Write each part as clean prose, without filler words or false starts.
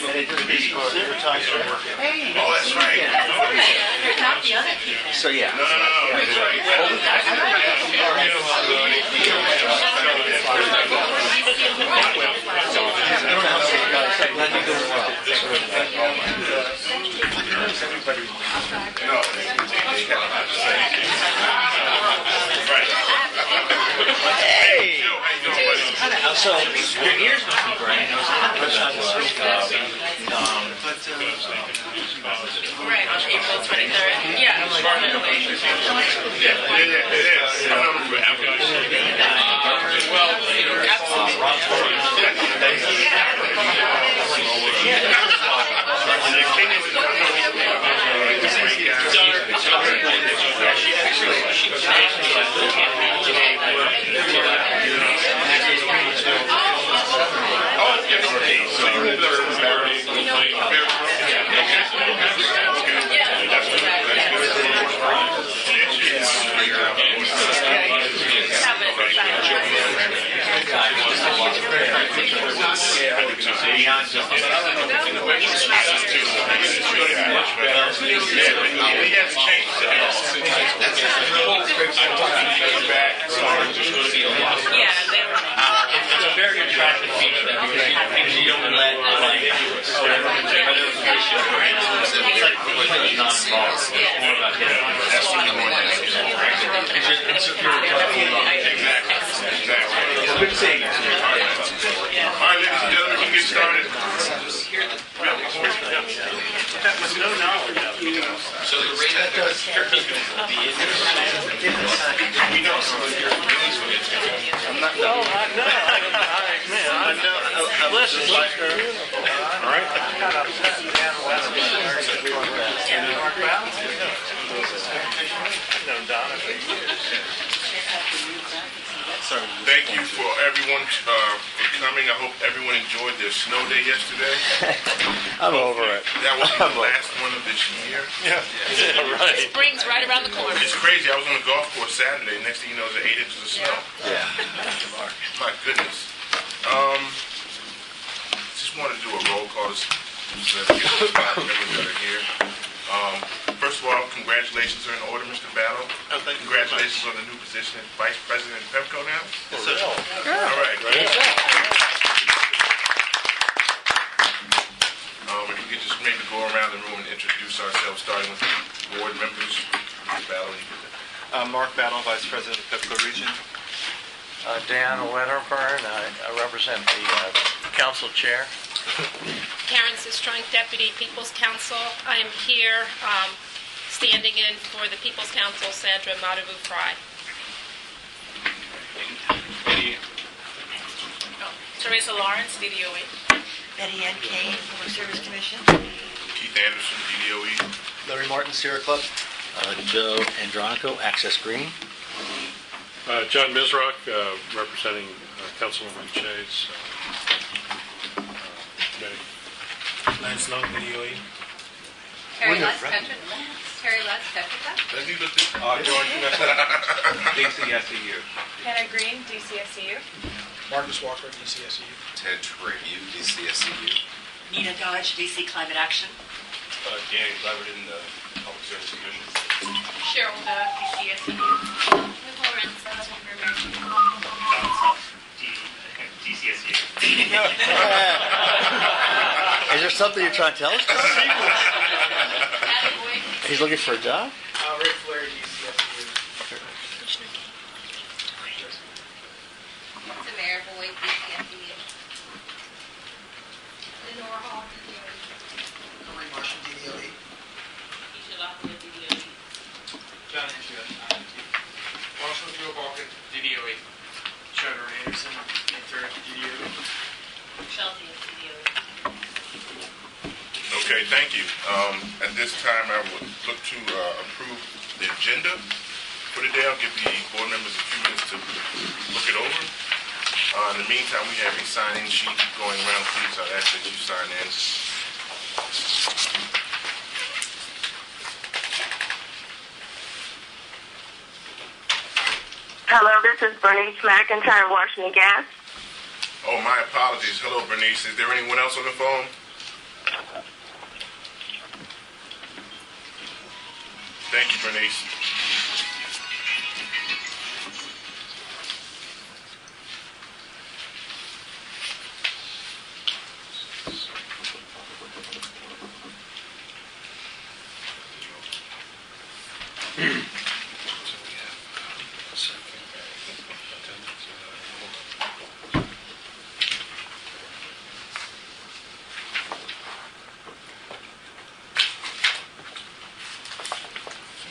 Oh, that's right. Not the other people. So yeah. No. That's right. Hey! So your ears must be burning. Right, on April 23rd. Yeah. It's a very attractive feature because you don't let it's like completely non-involved. It's more about getting it's just good seeing you. All right, ladies and gentlemen, we can get started. So the rate that does Thank you for everyone for coming. I hope everyone enjoyed their snow day yesterday. I'm over it. That was the last one of this year. Yeah, right. Spring's right around the corner. It's crazy. I was on the golf course Saturday. Next thing you know, there's 8 inches of snow. Yeah. My goodness. Just wanted to do a roll call so that we get the five members that are here. First of all, congratulations are in order, Mr. Battle. Congratulations on the new position as Vice President of PEPCO now. For real? All right. If we could just maybe go around the room and introduce ourselves, starting with the board members. Mr. Battle, you could. Mark Battle, Vice President of PEPCO Region. Dan Wedderburn, I represent the council chair. Karen Sistrunk, Deputy People's Counsel. I am here standing in for the People's Counsel, Sandra Madavu-Fry. Teresa Lawrence, DDOE. Betty Ann Kane, Public Service Commission. Keith Anderson, DDOE. Larry Martin, Sierra Club. Joe Andronico, Access Green. John Misrock, representing Councilwoman Shays. Lance Long, DDOE. Terry Lutz, Tetra. Let me look this. DCSEU. Hannah Green, DCSEU. Marcus Walker, DCSEU. Ted Tribute, DCSEU. Nina Dodge, DC Climate Action. Danny Leverton, Public Service Commission. Cheryl DCSEU. Lawrence, DCSU. Is there something you're trying to tell us? He's looking for a job? Rick Flair, DCSEU. Samara Boyd, DCSEU. Lenore Hall, DDOE. Corey Marshall, DDOE. Keisha Lockwood, DDOE. John Andrew, Marshall Joe Balkin, DDOE. Trevor Anderson, Inter, DDOE. Chelsea, DDOE. Okay, thank you. At this time, I would look to approve the agenda for today. I'll give the board members a few minutes to look it over. In the meantime, we have a sign-in sheet going around. Please, I'd ask that you sign in. Hello, this is Bernice McIntyre, Washington Gas. Oh, my apologies. Hello, Bernice. Is there anyone else on the phone? Thank you, Bernice.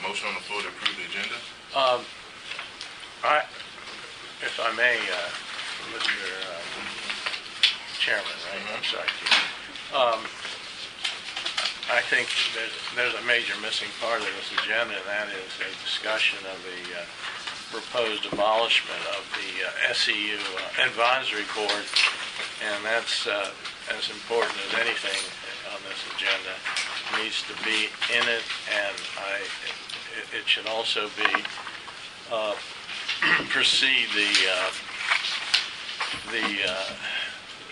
Motion on the floor to approve the agenda. If I may, Mr. Chairman, right? I'm sorry, Chief. I think there's a major missing part of this agenda, and that is a discussion of the proposed abolishment of the SEU Advisory Board, and that's as important as anything on this agenda. It needs to be in it, and it should also be precede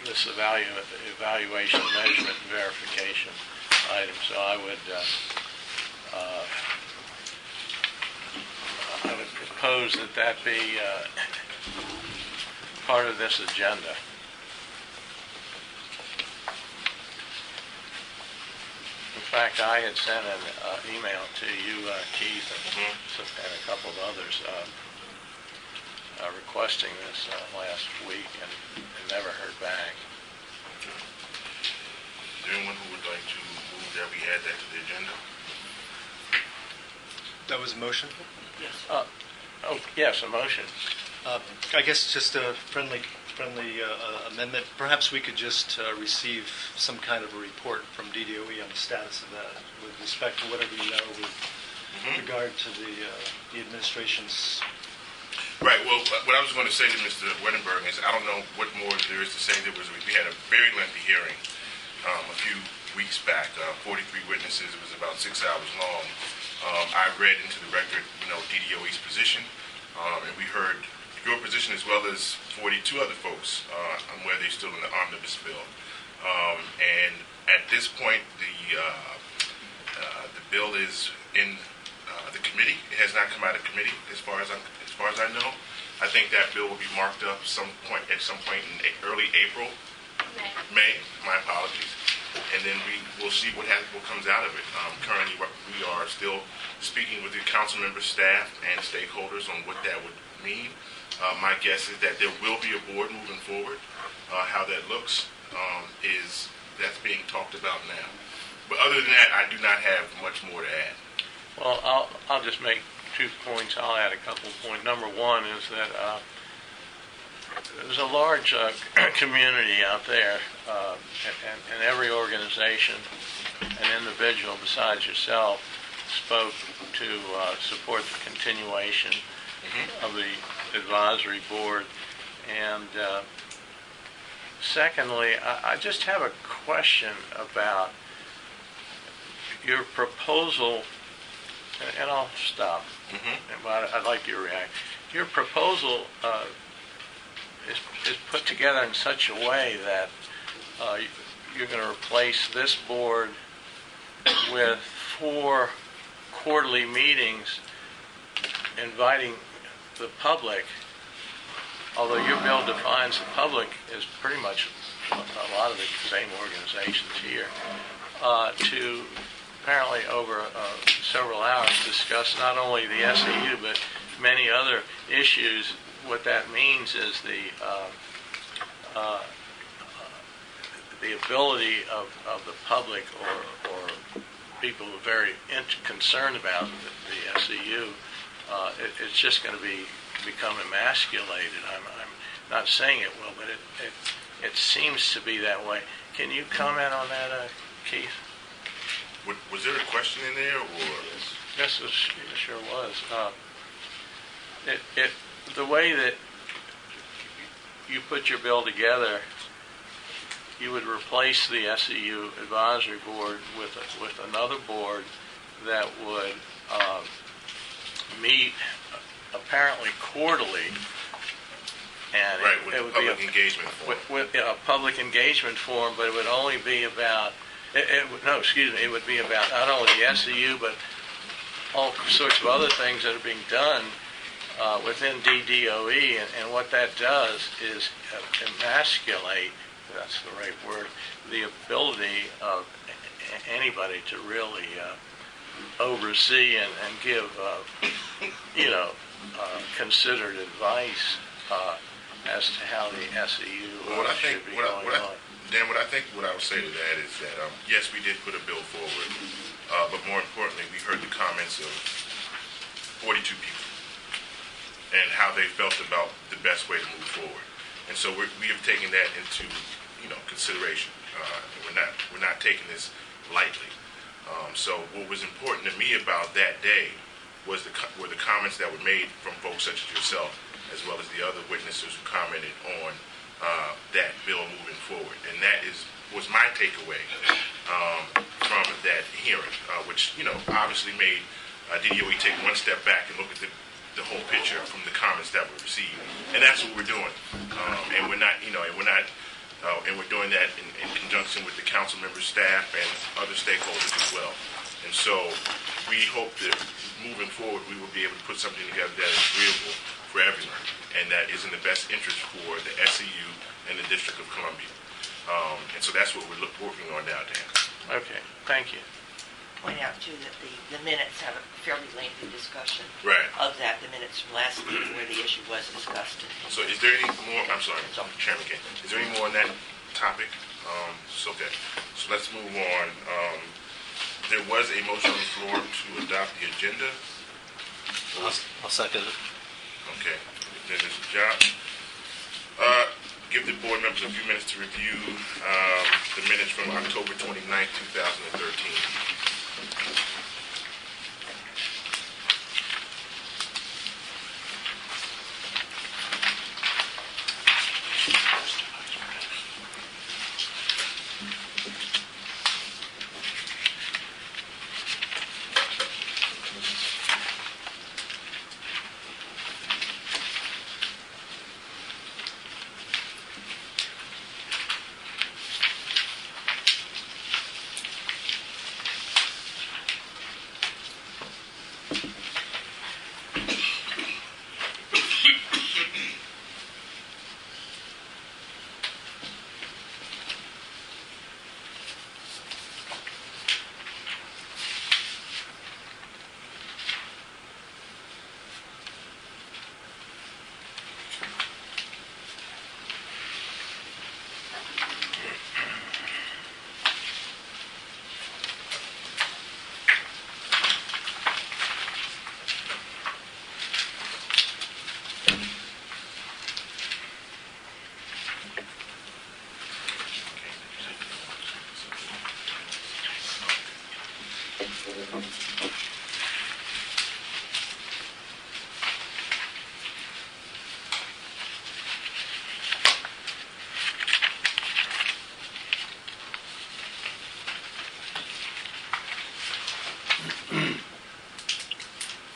this evaluation, measurement, and verification item. So I would propose that be part of this agenda. In fact, I had sent an email to you, Keith, and a couple of others requesting this last week and never heard back. Is there anyone who would like to move that we add that to the agenda? That was a motion? Yes, a motion. I guess just a friendly amendment. Perhaps we could just receive some kind of a report from DDOE on the status of that with respect to whatever you know with regard to the administration's. Right. Well, what I was going to say to Mr. Weddenberg is I don't know what more there is to say. We had a very lengthy hearing a few weeks back, 43 witnesses. It was about 6 hours long. I read into the record, DDOE's position, and we heard your position as well as 42 other folks on where they stood in the omnibus bill. And at this point, the bill is in the committee. It has not come out of committee, as far as I know. I think that bill will be marked up at some point in early April. May. My apologies. And then we will see what comes out of it. Currently, we are still speaking with the council member, staff, and stakeholders on what that would mean. My guess is that there will be a board moving forward. How that looks that's being talked about now. But other than that, I do not have much more to add. Well, I'll just make 2 points. I'll add a couple of points. Number one is that there's a large community out there, and every organization and individual besides yourself spoke to support the continuation of the advisory board. And secondly, I just have a question about your proposal, and I'll stop. But I'd like your reaction. Your proposal is put together in such a way that you're going to replace this board with 4 quarterly meetings inviting the public, although your bill defines the public as pretty much a lot of the same organizations here, to apparently over several hours discuss not only the SEU but many other issues. What that means is the ability of the public or people who are very concerned about the SEU, it's just going to become emasculated. I'm not saying it will, but it seems to be that way. Can you comment on that, Keith? Was there a question in there, or? Yes, it sure was. The way that you put your bill together, you would replace the SEU advisory board with another board that would meet apparently quarterly, and right, with it would public be engagement form. With a public engagement form, but it would only be about. It would be about not only the SEU but all sorts of other things that are being done within DDOE, and what that does is emasculate, if that's the right word, the ability of anybody to really oversee and give, considered advice as to how the SEU should be going on. Dan, what I would say to that is that, yes, we did put a bill forward, but more importantly, we heard the comments of 42 people and how they felt about the best way to move forward. And so we have taken that into, consideration. We're not taking this lightly. So what was important to me about that day were the comments that were made from folks such as yourself, as well as the other witnesses who commented on that bill moving forward. And that was my takeaway from that hearing, which, obviously made DDOE take one step back and look at the whole picture from the comments that were received. And that's what we're doing. And we're not, and we're doing that in conjunction with the council members, staff, and other stakeholders as well. And so we hope that moving forward, we will be able to put something together that is agreeable for everyone, and that is in the best interest for the SEU and the District of Columbia. And so that's what we're working on now, Dan. Okay, thank you. Point out, too, that the minutes have a fairly lengthy discussion Right. of that, the minutes from last meeting where the issue was discussed. So is there any more, I'm sorry, Chairman Kane, is there any more on that topic? Okay. So let's move on. There was a motion on the floor to adopt the agenda. I'll second it. Okay. Then there's Josh. Give the board members a few minutes to review the minutes from October 29th, 2013.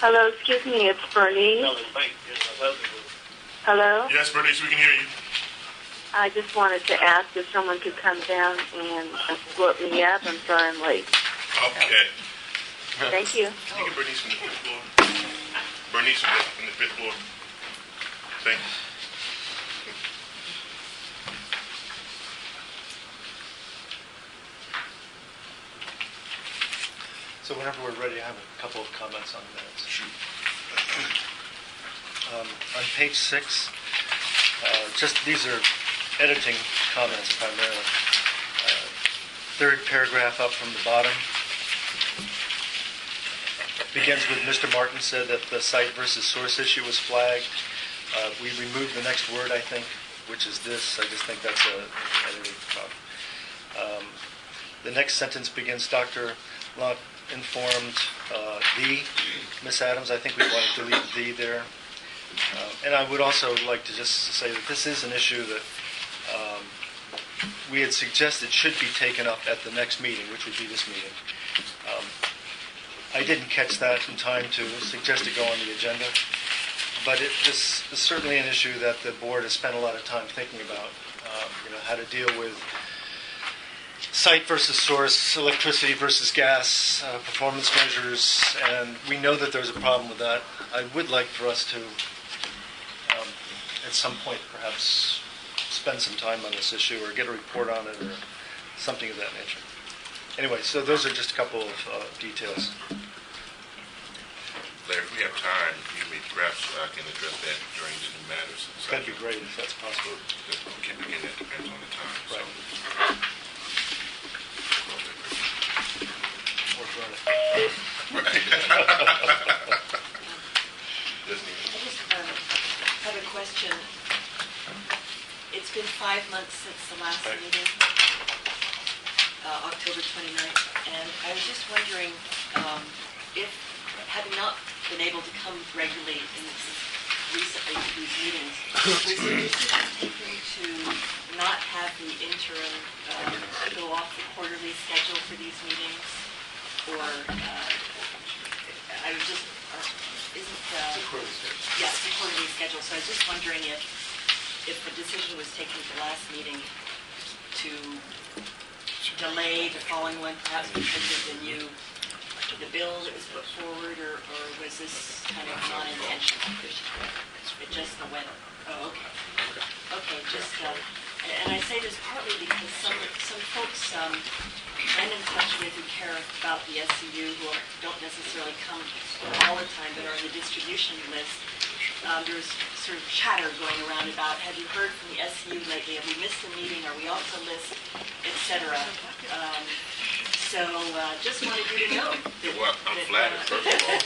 Hello, excuse me, it's Bernice. Hello? Yes, Bernice, we can hear you. I just wanted to ask if someone could come down and split me up. I'm sorry I'm late. Okay. Thank you. Can you get Bernice from the fifth floor? Bernice from the fifth floor. Thank you. So whenever we're ready, I have a couple of comments on the minutes. Shoot. On page 6, just these are editing comments primarily. Third paragraph up from the bottom begins with Mr. Martin said that the site versus source issue was flagged. We removed the next word, I think, which is this. I just think that's an editing problem. The next sentence begins, Dr. Locke informed the Miss Adams. I think we want to delete the there. And I would also like to just say that this is an issue that we had suggested should be taken up at the next meeting, which would be this meeting. I didn't catch that in time to suggest it go on the agenda, but this is certainly an issue that the board has spent a lot of time thinking about, how to deal with site versus source, electricity versus gas, performance measures, and we know that there's a problem with that. I would like for us to, at some point, perhaps spend some time on this issue or get a report on it or something of that nature. Anyway, so those are just a couple of details. Larry, if we have time, you may perhaps can address that during the new matters. That'd be great if that's possible. Okay, again, that depends on the time. Right. Disney. I just have a question. It's been 5 months since the last meeting, October 29th, and I was just wondering if, having not been able to come regularly recently to these meetings, was the decision taken to not have the interim go off the quarterly schedule for these meetings? Or, I was just, isn't, yes, the quarterly schedule. So I was just wondering if the decision was taken at the last meeting to delay the following one, perhaps because of the bill that was put forward, or was this kind of non-intentional? It just went, oh, okay. Okay, just, and I say this partly because some folks I'm in touch with who care about the SEU, who don't necessarily come all the time, but are on the distribution list. There's sort of chatter going around about, have you heard from the SEU lately? Have we missed a meeting? Are we off the list? Etc. So just wanted you to know. Well, I'm flattered, first of all.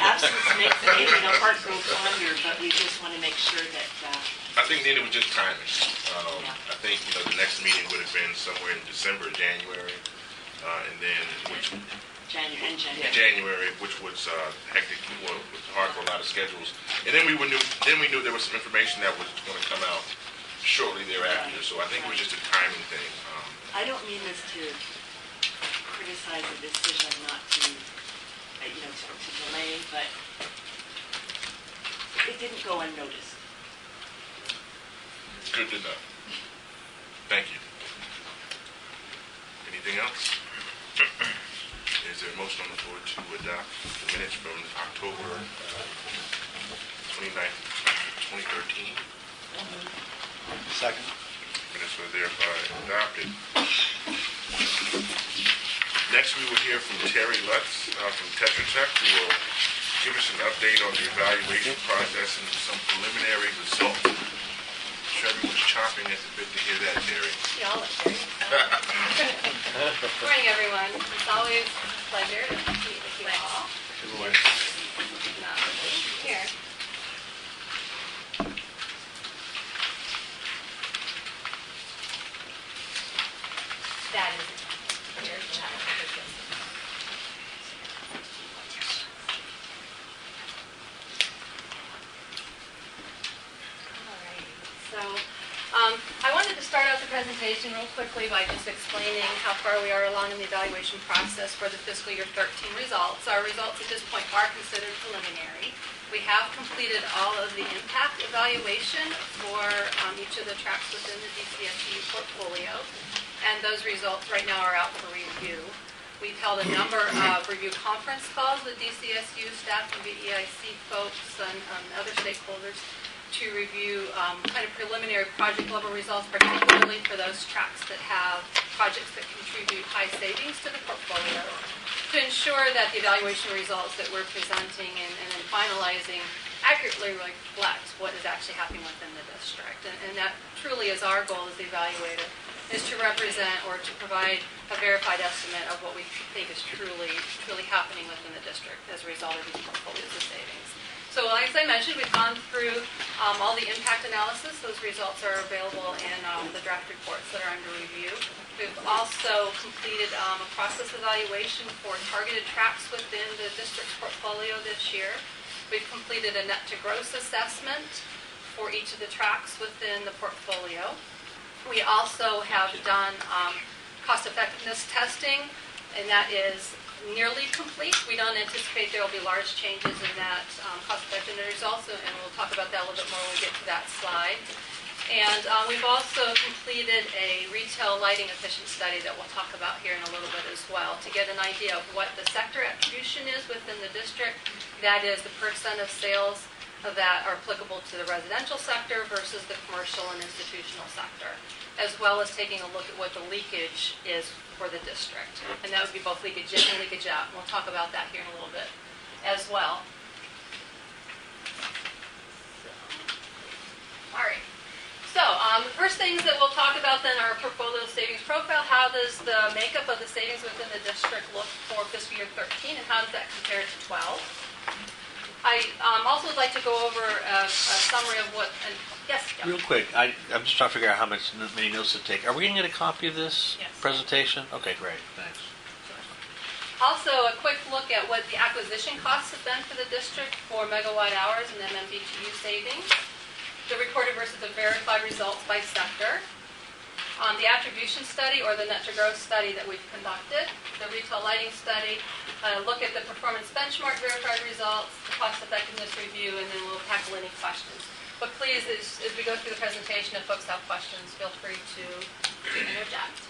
Absence makes maybe the heart grow fonder, but we just want to make sure that... I think then it was just timing. I think, the next meeting would have been somewhere in December, January, and then January, which was hectic, was hard for a lot of schedules. And then we knew there was some information that was going to come out shortly thereafter. Right. So I think it was just a timing thing. I don't mean this to criticize the decision not to, to delay, but it didn't go unnoticed. Good to know. Thank you. Anything else? Is there a motion on the floor to adopt the minutes from October 29th, 2013? Second. Minutes were thereby adopted. Next, we will hear from Terry Lutz from Tetra Tech, who will give us an update on the evaluation process and some preliminary results. I'm sure everyone's chomping at the bit to hear that, Terry. Y'all look great. Good morning, everyone. It's always a pleasure to meet with you all. Good morning. Here. That is here. I wanted to start out the presentation real quickly by just explaining how far we are along in the evaluation process for the fiscal year 13 results. Our results at this point are considered preliminary. We have completed all of the impact evaluation for each of the tracks within the DCSU portfolio, and those results right now are out for review. We've held a number of review conference calls with DCSU staff and VEIC folks and other stakeholders to review kind of preliminary project level results, particularly for those tracks that have projects that contribute high savings to the portfolio, to ensure that the evaluation results that we're presenting and then finalizing accurately reflect what is actually happening within the district. And that truly is our goal as the evaluator, is to represent or to provide a verified estimate of what we think is truly happening within the district as a result of these portfolios of savings. So as I mentioned, we've gone through all the impact analysis. Those results are available in the draft reports that are under review. We've also completed a process evaluation for targeted tracks within the district's portfolio this year. We've completed a net to gross assessment for each of the tracks within the portfolio. We also have done cost effectiveness testing, and that is nearly complete. We don't anticipate there will be large changes in that cost effectiveness results, and we'll talk about that a little bit more when we get to that slide. And we've also completed a retail lighting efficient study that we'll talk about here in a little bit as well to get an idea of what the sector attribution is within the district. That is the percent of sales that are applicable to the residential sector versus the commercial and institutional sector, as well as taking a look at what the leakage is for the district. And that would be both leakage in and leakage out. And we'll talk about that here in a little bit as well. All right. So the first things that we'll talk about then are portfolio savings profile. How does the makeup of the savings within the district look for fiscal year 13, and how does that compare to 12? I also would like to go over a summary of what. Yes. Real quick, I'm just trying to figure out how many notes to take. Are we going to get a copy of this presentation? Okay, great. Thanks. Also, a quick look at what the acquisition costs have been for the district for megawatt hours and MMBTU savings. The reported versus the verified results by sector. The attribution study or the net to gross study that we've conducted. The retail lighting study. Look at the performance benchmark verified results, the cost effectiveness review, and then we'll tackle any questions. But please, as we go through the presentation, if folks have questions, feel free to interject.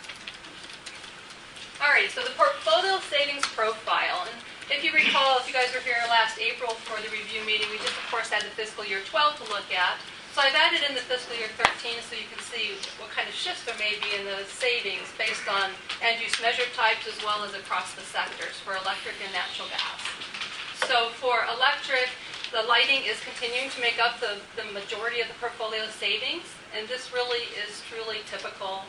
All right, so the portfolio savings profile. And if you recall, if you guys were here last April for the review meeting, we just, of course, had the fiscal year 12 to look at. So I've added in the fiscal year 13 so you can see what kind of shifts there may be in the savings based on end-use measure types as well as across the sectors for electric and natural gas. So for electric, the lighting is continuing to make up the majority of the portfolio savings, and this really is truly typical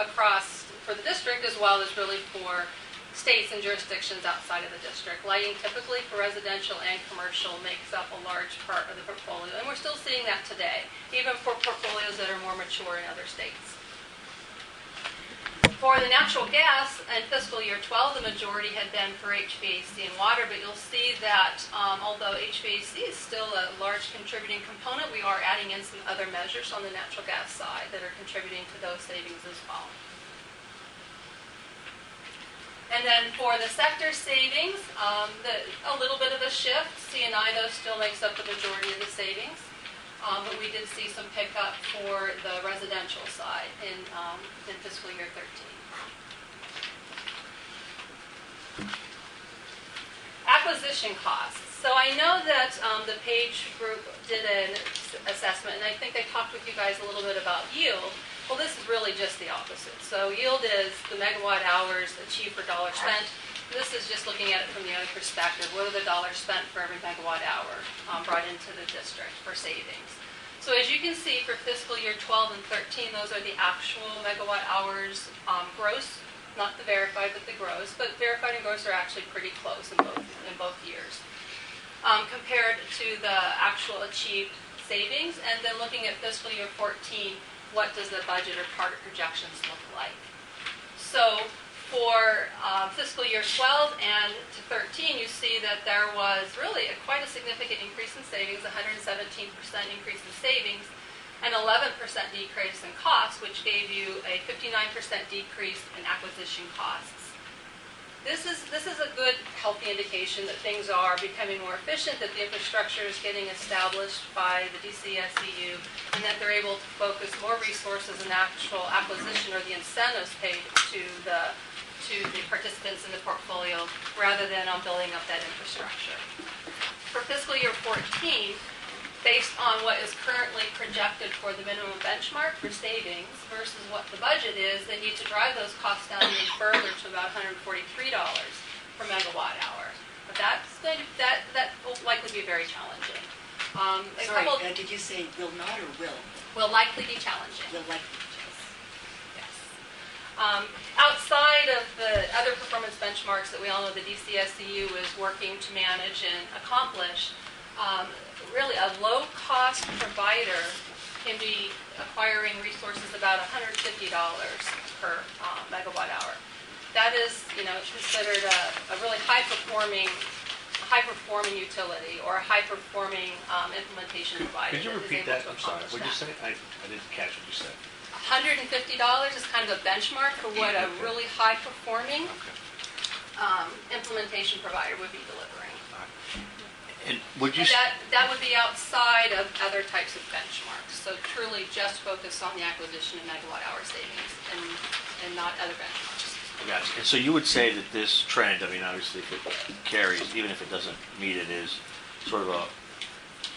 across for the district as well as really for states and jurisdictions outside of the district. Lighting typically for residential and commercial makes up a large part of the portfolio, and we're still seeing that today, even for portfolios that are more mature in other states. For the natural gas in fiscal year 12, the majority had been for HVAC and water, but you'll see that although HVAC is still a large contributing component, we are adding in some other measures on the natural gas side that are contributing to those savings as well. And then for the sector savings, a little bit of a shift. C&I, though, still makes up the majority of the savings. But we did see some pickup for the residential side in fiscal year 13. Acquisition costs. So I know that the Page Group did an assessment, and I think they talked with you guys a little bit about yield. Well, this is really just the opposite. So yield is the megawatt hours achieved per dollar spent. This is just looking at it from the other perspective. What are the dollars spent for every megawatt hour brought into the district for savings? So as you can see for fiscal year 12 and 13, those are the actual megawatt hours gross, not the verified, but the gross. But verified and gross are actually pretty close in both years. Compared to the actual achieved savings, and then looking at fiscal year 14, what does the budget or target projections look like? So for fiscal year 12 and to 13, you see that there was really quite a significant increase in savings, 117% increase in savings, an 11% decrease in costs, which gave you a 59% decrease in acquisition costs. This is a good, healthy indication that things are becoming more efficient, that the infrastructure is getting established by the DCSEU, and that they're able to focus more resources in actual acquisition or the incentives paid to the participants in the portfolio rather than on building up that infrastructure. For fiscal year 14, based on what is currently projected for the minimum benchmark for savings versus what the budget is, they need to drive those costs down even further to about $143 per megawatt hour. But that will likely be very challenging. Did you say will not or will? Will likely be challenging. Will likely be challenging. Yes. Outside of the other performance benchmarks that we all know the DCSEU is working to manage and accomplish, really a low-cost provider can be acquiring resources about $150 per megawatt hour. That is, considered a really high-performing utility or a high-performing implementation provider. Could you repeat that? I'm sorry. What did you say? I didn't catch what you said. $150 is kind of a benchmark for what a really high-performing implementation provider would be delivering. And would you? And that would be outside of other types of benchmarks. So truly just focus on the acquisition of megawatt hour savings and not other benchmarks. Gotcha. And so you would say that this trend, I mean, obviously if it carries, even if it doesn't meet it, is sort of a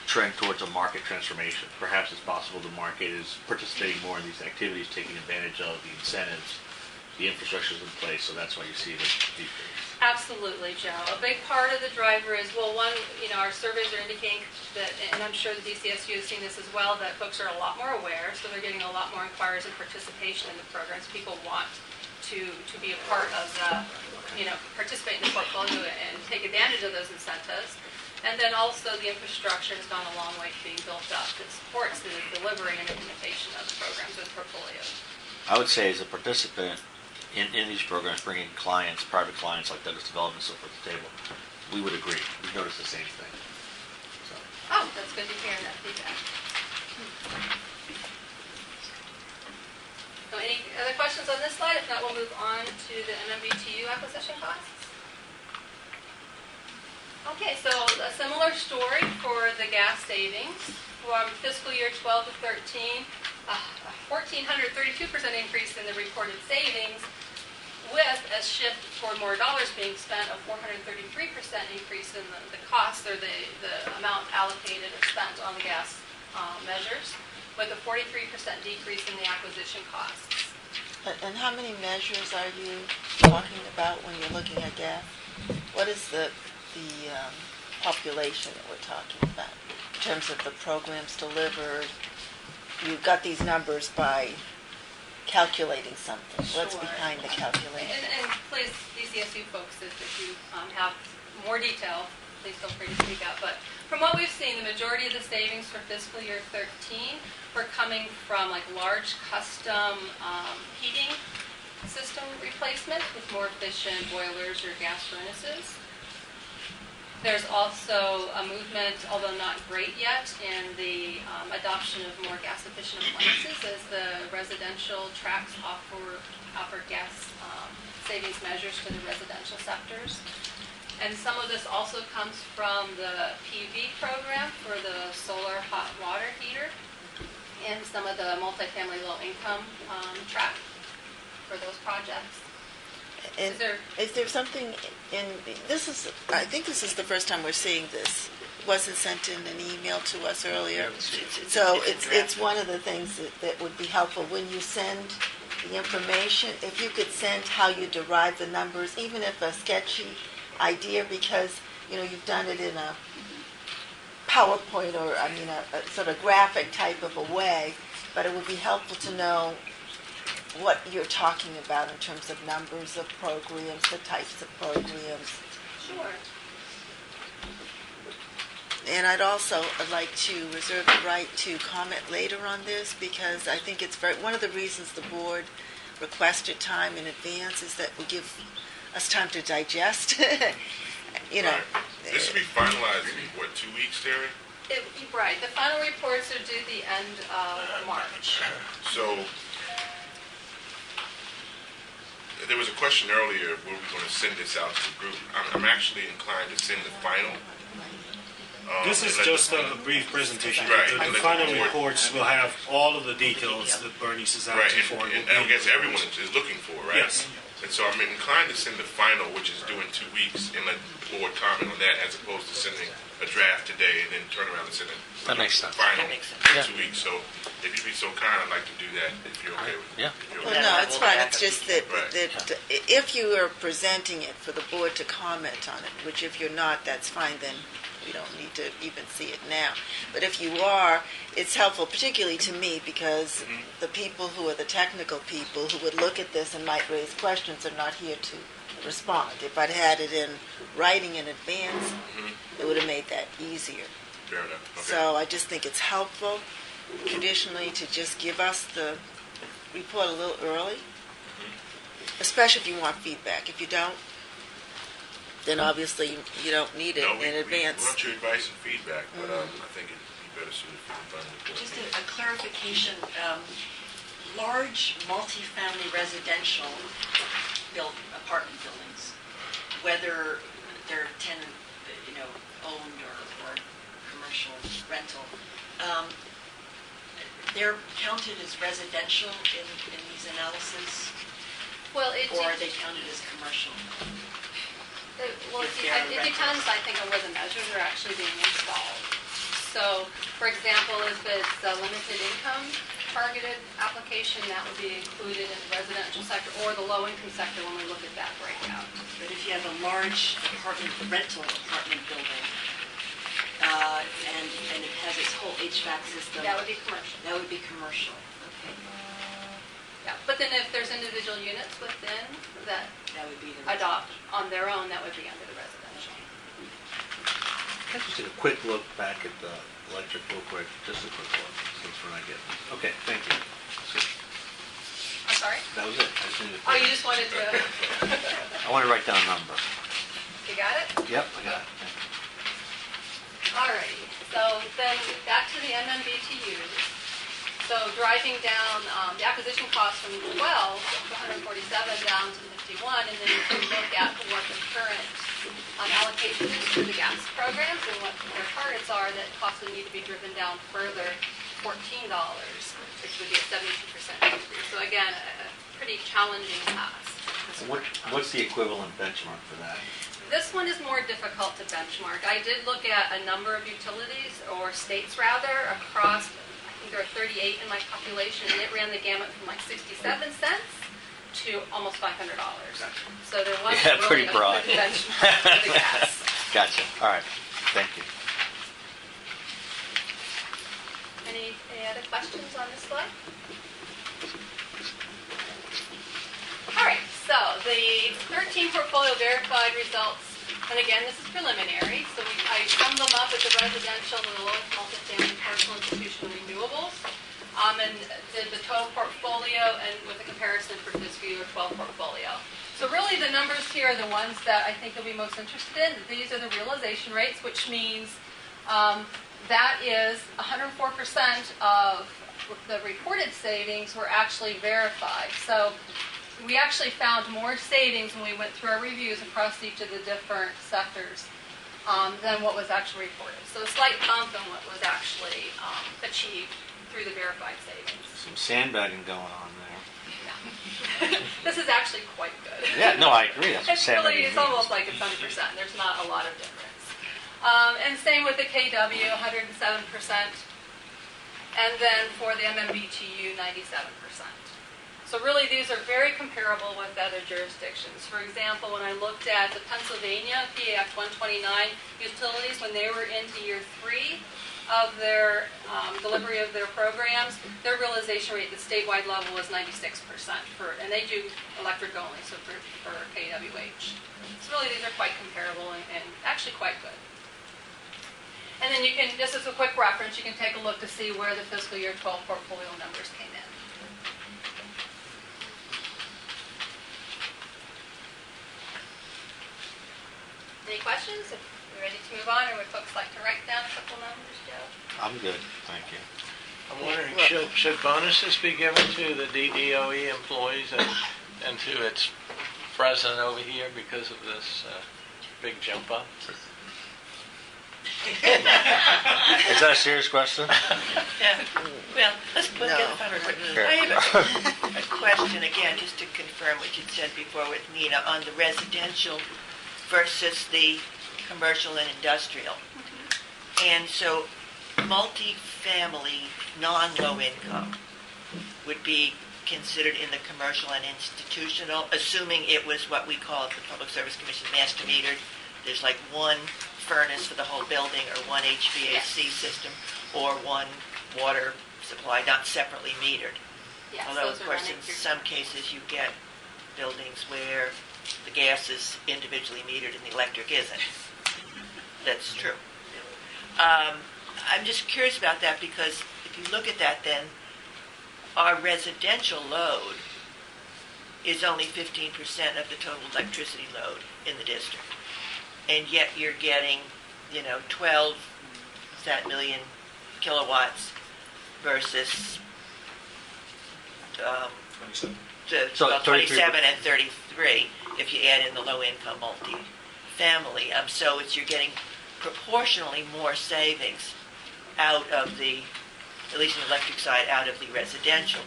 trend towards a market transformation. Perhaps it's possible the market is participating more in these activities, taking advantage of the incentives, the infrastructure is in place, so that's why you see the decrease. Absolutely, Joe. A big part of the driver is, well, one, our surveys are indicating that, and I'm sure the DCSU has seen this as well, that folks are a lot more aware, so they're getting a lot more inquiries and participation in the programs. People want to be a part of the, participate in the portfolio and take advantage of those incentives. And then also the infrastructure has gone a long way to being built up that supports the delivery and implementation of the programs and portfolios. I would say as a participant in these programs, bringing clients, private clients like Douglas Development, so forth to the table, we would agree. We've noticed the same thing. So. Oh, that's good to hear that feedback. So any other questions on this slide? If not, we'll move on to the MMBTU acquisition costs. Okay, so a similar story for the gas savings. From fiscal year 12 to 13, a 1,432% increase in the reported savings, with a shift toward more dollars being spent, a 433% increase in the cost, or the amount allocated or spent on the gas measures, with a 43% decrease in the acquisition costs. And how many measures are you talking about when you're looking at gas? What is the population that we're talking about in terms of the programs delivered? You've got these numbers by calculating something. Sure. What's behind the calculation? And please, DCSU folks, if you have more detail, please feel free to speak up. But from what we've seen, the majority of the savings for fiscal year 13 were coming from like large custom heating system replacement with more efficient boilers or gas furnaces. There's also a movement, although not great yet, in the adoption of more gas-efficient appliances as the residential tracts offer gas savings measures for the residential sectors. And some of this also comes from the PUV program for the solar hot water heater and some of the multifamily low-income track for those projects. And is there something in this? I think this is the first time we're seeing this. Wasn't sent in an email to us earlier, so it's one of the things that would be helpful when you send the information. If you could send how you derive the numbers, even if a sketchy idea, because you've done it in a PowerPoint or a sort of graphic type of a way, but it would be helpful to know what you're talking about in terms of numbers of programs, the types of programs. Sure. And I'd like to reserve the right to comment later on this, because I think it's one of the reasons the board requested time in advance is that we give us time to digest. Right. This will be finalized in, 2 weeks, Terry? Right. The final reports are due the end of March. So there was a question earlier, were we going to send this out to the group? I'm actually inclined to send the final. This is just a brief presentation. Right. The final reports will have all of the details that Bernice is asking for. And I guess everyone is looking for, right? Yes. And so I'm inclined to send the final, which is due in 2 weeks, and let the board comment on that, as opposed to sending a draft today and then turn around and send it. That makes sense. Final That makes sense. in 2 weeks. So if you'd be so kind, I'd like to do that if you're okay with it. Yeah. Well, no, it's fine. It's just that if you are presenting it for the board to comment on it, which if you're not, that's fine, then we don't need to even see it now. But if you are, it's helpful, particularly to me, because the people who are the technical people who would look at this and might raise questions are not here to respond. If I'd had it in writing in advance, it would have made that easier. Fair enough. Okay. So I just think it's helpful, traditionally, to just give us the report a little early, especially if you want feedback. If you don't, then obviously you don't need it in advance. We want your advice and feedback, but I think it'd be better suited for the final report. Just a clarification, large multifamily residential apartment buildings, whether they're owned or commercial rental, they're counted as residential in these analyses, Well, or are they counted as commercial? It depends, I think, on where the measures are actually being installed. So, for example, if it's a limited income targeted application, that would be included in the residential sector or the low-income sector when we look at that breakout. But if you have a large rental apartment building, and it has its whole HVAC system, That would be commercial. that would be commercial. Okay, Yeah, but then if there's individual units within that that would be the adopt on their own, that would be under the residential. Can I just take a quick look back at the electric real quick? Just a quick look, since we're not getting this. Okay, thank you. I'm sorry? That was it. I just needed to. Oh, you just wanted to, I want to write down a number. you got it? Yep, I got it. Thank you. Alrighty, so then back to the MMBTUs. So driving down the acquisition cost from 12 to 147 down to 51, and then you can look at what the current allocation is for the gas programs and what their targets are, that costs would need to be driven down further, $14, which would be a 72% increase. So again, a pretty challenging task. What's the equivalent benchmark for that? This one is more difficult to benchmark. I did look at a number of utilities, or states rather, across, I think there are 38 in my population, and it ran the gamut from like 67 cents to almost $500. So there wasn't Yeah, pretty really broad. a good benchmark for the gas. Gotcha. All right. Thank you. Any other questions on this slide? All right, so the 13 portfolio verified results, and again, this is preliminary, so I summed them up with the residential, the low multifamily, commercial, institutional renewables, and did the total portfolio and with a comparison for fiscal year 12 portfolio. So really the numbers here are the ones that I think you'll be most interested in. These are the realization rates, which means that is 104% of the reported savings were actually verified. So we actually found more savings when we went through our reviews across each of the different sectors than what was actually reported. So a slight bump in what was actually achieved through the verified savings. Some sandbagging going on there. Yeah. This is actually quite good. Yeah, no, I agree. That's what sandbagging It's means. almost like it's 100%. There's not a lot of difference. And same with the KW, 107%. And then for the MMBTU, 97%. So really, these are very comparable with other jurisdictions. For example, when I looked at the Pennsylvania PA Act 129 utilities, when they were into year 3 of their delivery of their programs, their realization rate at the statewide level was 96%, and they do electric only, so for KWH. So really, these are quite comparable and actually quite good. And then you can, just as a quick reference, you can take a look to see where the fiscal year 12 portfolio numbers came in. Any questions? If we're ready to move on, or would folks like to write down a couple numbers, Joe? I'm good. Thank you. I'm wondering, should bonuses be given to the DDOE employees and to its president over here because of this big jump up? Is that a serious question? Yeah. Well, let's get I have a question again, just to confirm what you said before with Nina on the residential versus the commercial and industrial. And so multi-family, non-low income would be considered in the commercial and institutional, assuming it was what we call at the Public Service Commission master metered. There's like one furnace for the whole building, or one HVAC system, or one water supply, not separately metered. Yes, Although, those of are course, running in through. some cases you get buildings where the gas is individually metered and the electric isn't. That's true. I'm just curious about that, because if you look at that, then our residential load is only 15% of the total electricity load in the district. And yet you're getting, 12 million kilowatts versus 27. the So 27 and 33 if you add in the low-income multi multifamily. So you're getting proportionally more savings out of the, at least on the electric side, out of the residential,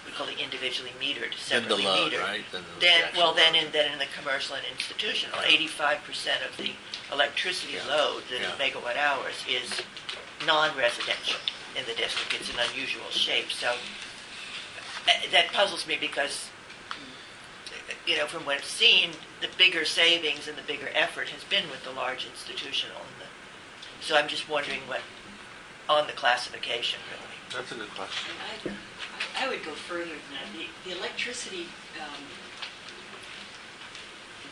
we call it individually metered, Then the separately load, metered. right? Then in the commercial and institutional, 85% of the electricity load, the megawatt hours, is non-residential in the district. It's an unusual shape. So that puzzles me because, from what I've seen, the bigger savings and the bigger effort has been with the large institutional. So I'm just wondering what, on the classification, really. That's a good question. I would go further than that. The electricity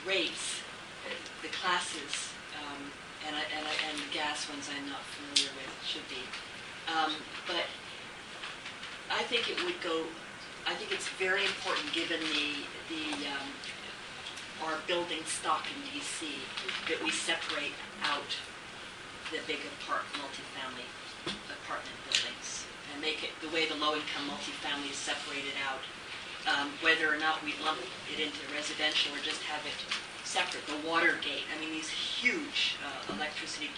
rates, the classes, and the gas ones I'm not familiar with, should be. But I think it would go. I think it's very important, given our building stock in DC, that we separate out the big multifamily apartment buildings and make it the way the low-income multifamily is separated out. Whether or not we lump it into residential or just have it separate. The Watergate, these huge electricity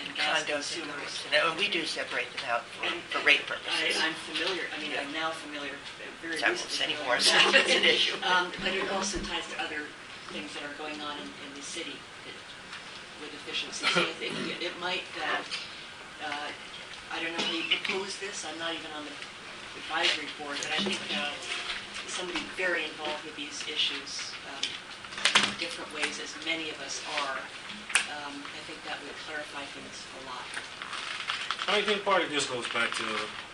and gas consumers. And we do separate them out for rate purposes. I'm familiar. I'm now familiar. Very I won't say anymore, so it's an issue. But it also ties to other things that are going on in the city with efficiency. So I think it might. I don't know how you propose this. I'm not even on the advisory board, but I think somebody very involved with these issues in different ways, as many of us are. I think that would clarify things a lot. I think part of this goes back to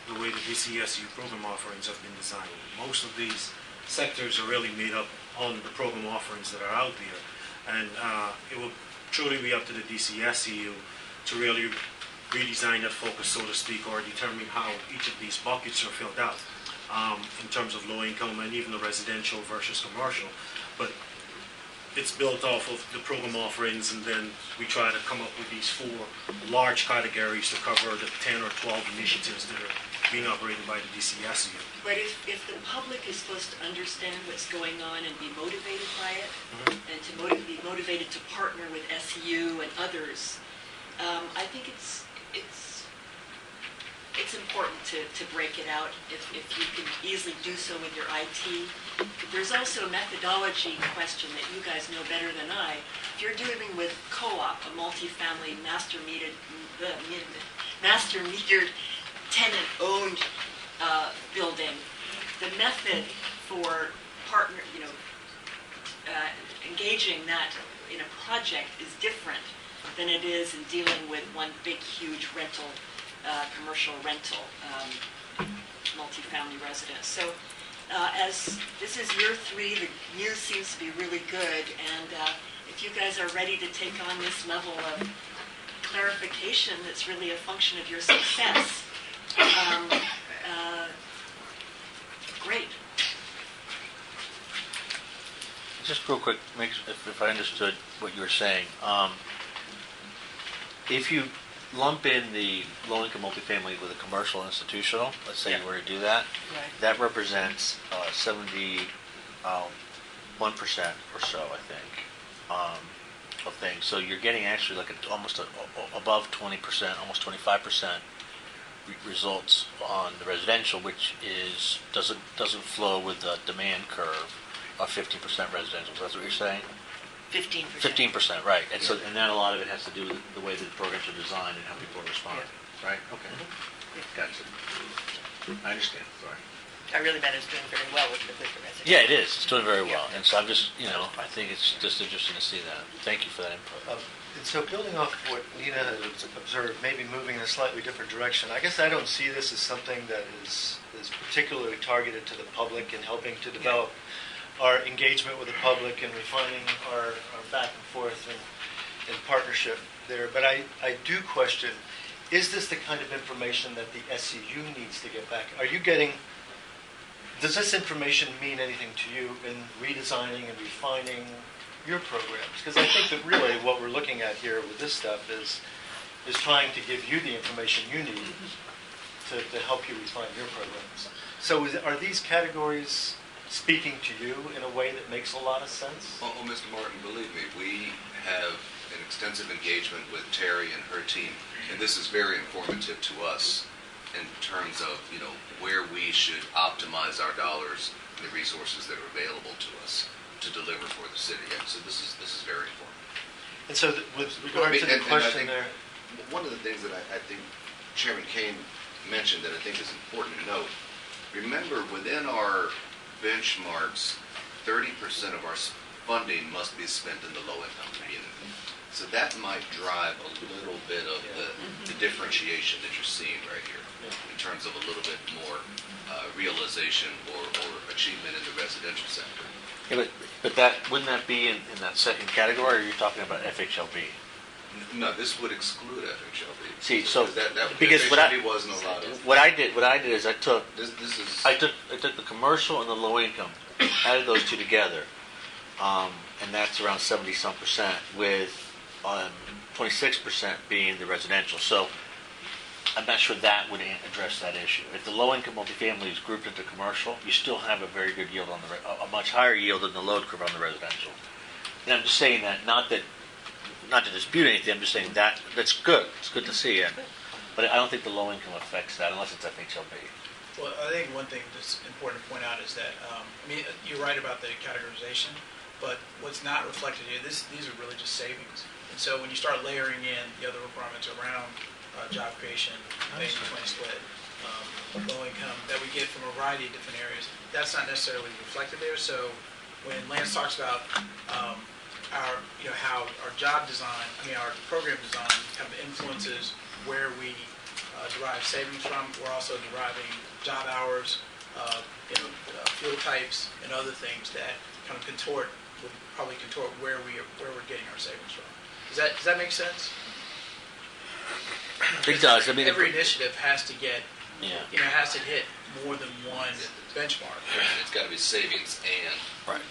the way the DCSU program offerings have been designed. Most of these sectors are really made up on the program offerings that are out there. And it will truly be up to the DCSU to really redesign that focus, so to speak, or determine how each of these buckets are filled out in terms of low income and even the residential versus commercial. But it's built off of the program offerings, and then we try to come up with these 4 large categories to cover the 10 or 12 initiatives that are being operated by the DCSU. But if the public is supposed to understand what's going on and be motivated by it, and to be motivated to partner with SEU and others, I think it's important to break it out if you can easily do so with your IT. There's also a methodology question that you guys know better than I. If you're dealing with co-op, a multifamily master metered tenant-owned building, the method for engaging that in a project is different than it is in dealing with one big, huge rental, commercial rental, multifamily residence. So as this is year 3, the news seems to be really good, and if you guys are ready to take on this level of clarification that's really a function of your success, great. Just real quick, if I understood what you were saying, if you lump in the low-income multifamily with a commercial institutional, let's say you were to do that, that represents 71% or so, I think, of things. So you're getting actually like almost above 20%, almost 25% results on the residential, which doesn't flow with the demand curve of 15% residential. So that's what you're saying? 15%. 15%, right. And so, and then a lot of it has to do with the way that the programs are designed and how people respond. Right? Okay. Gotcha. I understand. Sorry. I really meant it's doing very well with the residential. Yeah, it is. It's doing very well. And so I'm just, I think it's just interesting to see that. Thank you for that input. And so building off of what Nina has observed, maybe moving in a slightly different direction, I guess I don't see this as something that is particularly targeted to the public and helping to develop our engagement with the public and refining our back and forth and partnership there. But I do question, is this the kind of information that the SEU needs to get back? Does this information mean anything to you in redesigning and refining your programs? Because I think that really what we're looking at here with this stuff is trying to give you the information you need to help you refine your programs. So are these categories speaking to you in a way that makes a lot of sense? Oh, Mr. Martin, believe me, we have an extensive engagement with Terry and her team, and this is very informative to us in terms of, where we should optimize our dollars and the resources that are available to us to deliver for the city. And so this is very informative. And so with regard to the And I question think there, one of the things that I think Chairman Kane mentioned that I think is important to note, remember within our benchmarks, 30% of our funding must be spent in the low-income community. So that might drive a little bit of the differentiation that you're seeing right here in terms of a little bit more realization or achievement in the residential sector. Yeah, but that wouldn't that be in that second category, or are you talking about FHLB? No, this would exclude FHLB. See, so because FHLB wasn't allowed. What I did is I took I took the commercial and the low income, added those two together, and that's around 70-some%, with 26% being the residential. So I'm not sure that would address that issue. If the low-income multifamily is grouped into commercial, you still have a very good yield on a much higher yield than the load curve on the residential. And I'm just saying that not to dispute anything. I'm just saying that's good. It's good to see it, but I don't think the low-income affects that unless it's FHLB. Well, I think one thing that's important to point out is that you're right about the categorization, but what's not reflected here, these are really just savings. And so when you start layering in the other requirements around job creation, base between split, low income that we get from a variety of different areas, that's not necessarily reflected there. So when Lance talks about how our job design, our program design kind of influences where we derive savings from, we're also deriving job hours, fuel types, and other things that kind of would probably contort where we're getting our savings from. Does that make sense? It does. Every initiative has to get, has to hit more than one benchmark. It's got to be savings and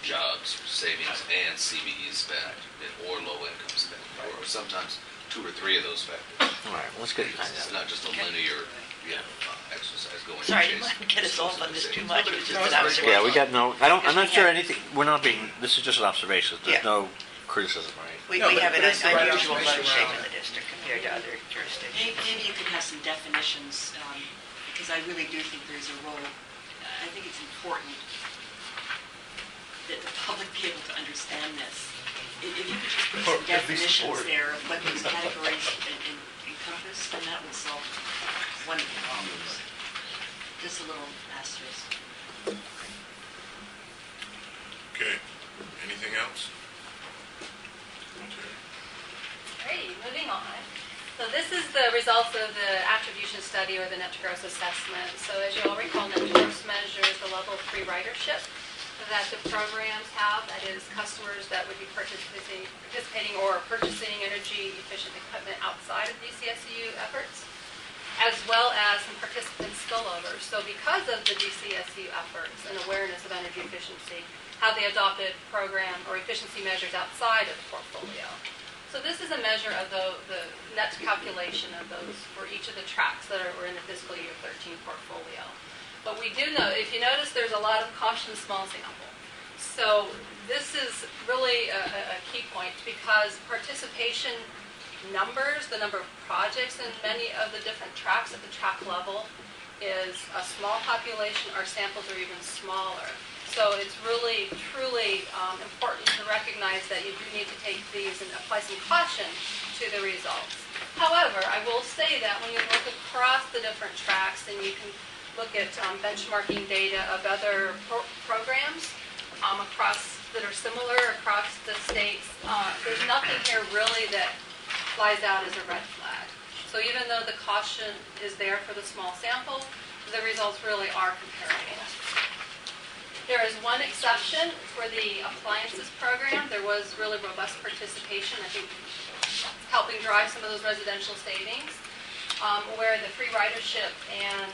jobs, savings and CBE spend, or low-income spend, or sometimes two or three of those factors. All right, let's get behind It's that. not just a linear exercise going. Sorry, I didn't want to get us off on this too much. It was just an observation. Yeah, we got no. I'm not sure anything. We're not being. This is just an observation. There's no criticism or anything. We have an unusual load shape in the district compared to other jurisdictions. Maybe you could have some definitions, because I really do think there's a role. I think it's important that the public be able to understand this. If you could just put some definitions there of what these categories encompass, then that would solve one of the problems. Just a little asterisk. Okay. Anything else? Alrighty, moving on. So this is the results of the attribution study or the net to gross assessment. So as you all recall, net to gross measures the level of free ridership that the programs have. That is customers that would be participating or purchasing energy efficient equipment outside of DCSU efforts, as well as some participant spillovers. So because of the DCSU efforts and awareness of energy efficiency, have they adopted program or efficiency measures outside of the portfolio? So this is a measure of the net calculation of those for each of the tracks that were in the fiscal year 13 portfolio. But we do know, if you notice, there's a lot of caution small sample. So this is really a key point because participation numbers, the number of projects in many of the different tracks at the track level is a small population. Our samples are even smaller. So it's really, truly important to recognize that you do need to take these and apply some caution to the results. However, I will say that when you look across the different tracks and you can look at benchmarking data of other programs that are similar across the states, there's nothing here really that flies out as a red flag. So even though the caution is there for the small sample, the results really are comparable. There is one exception for the appliances program. There was really robust participation, I think, helping drive some of those residential savings, where the free ridership and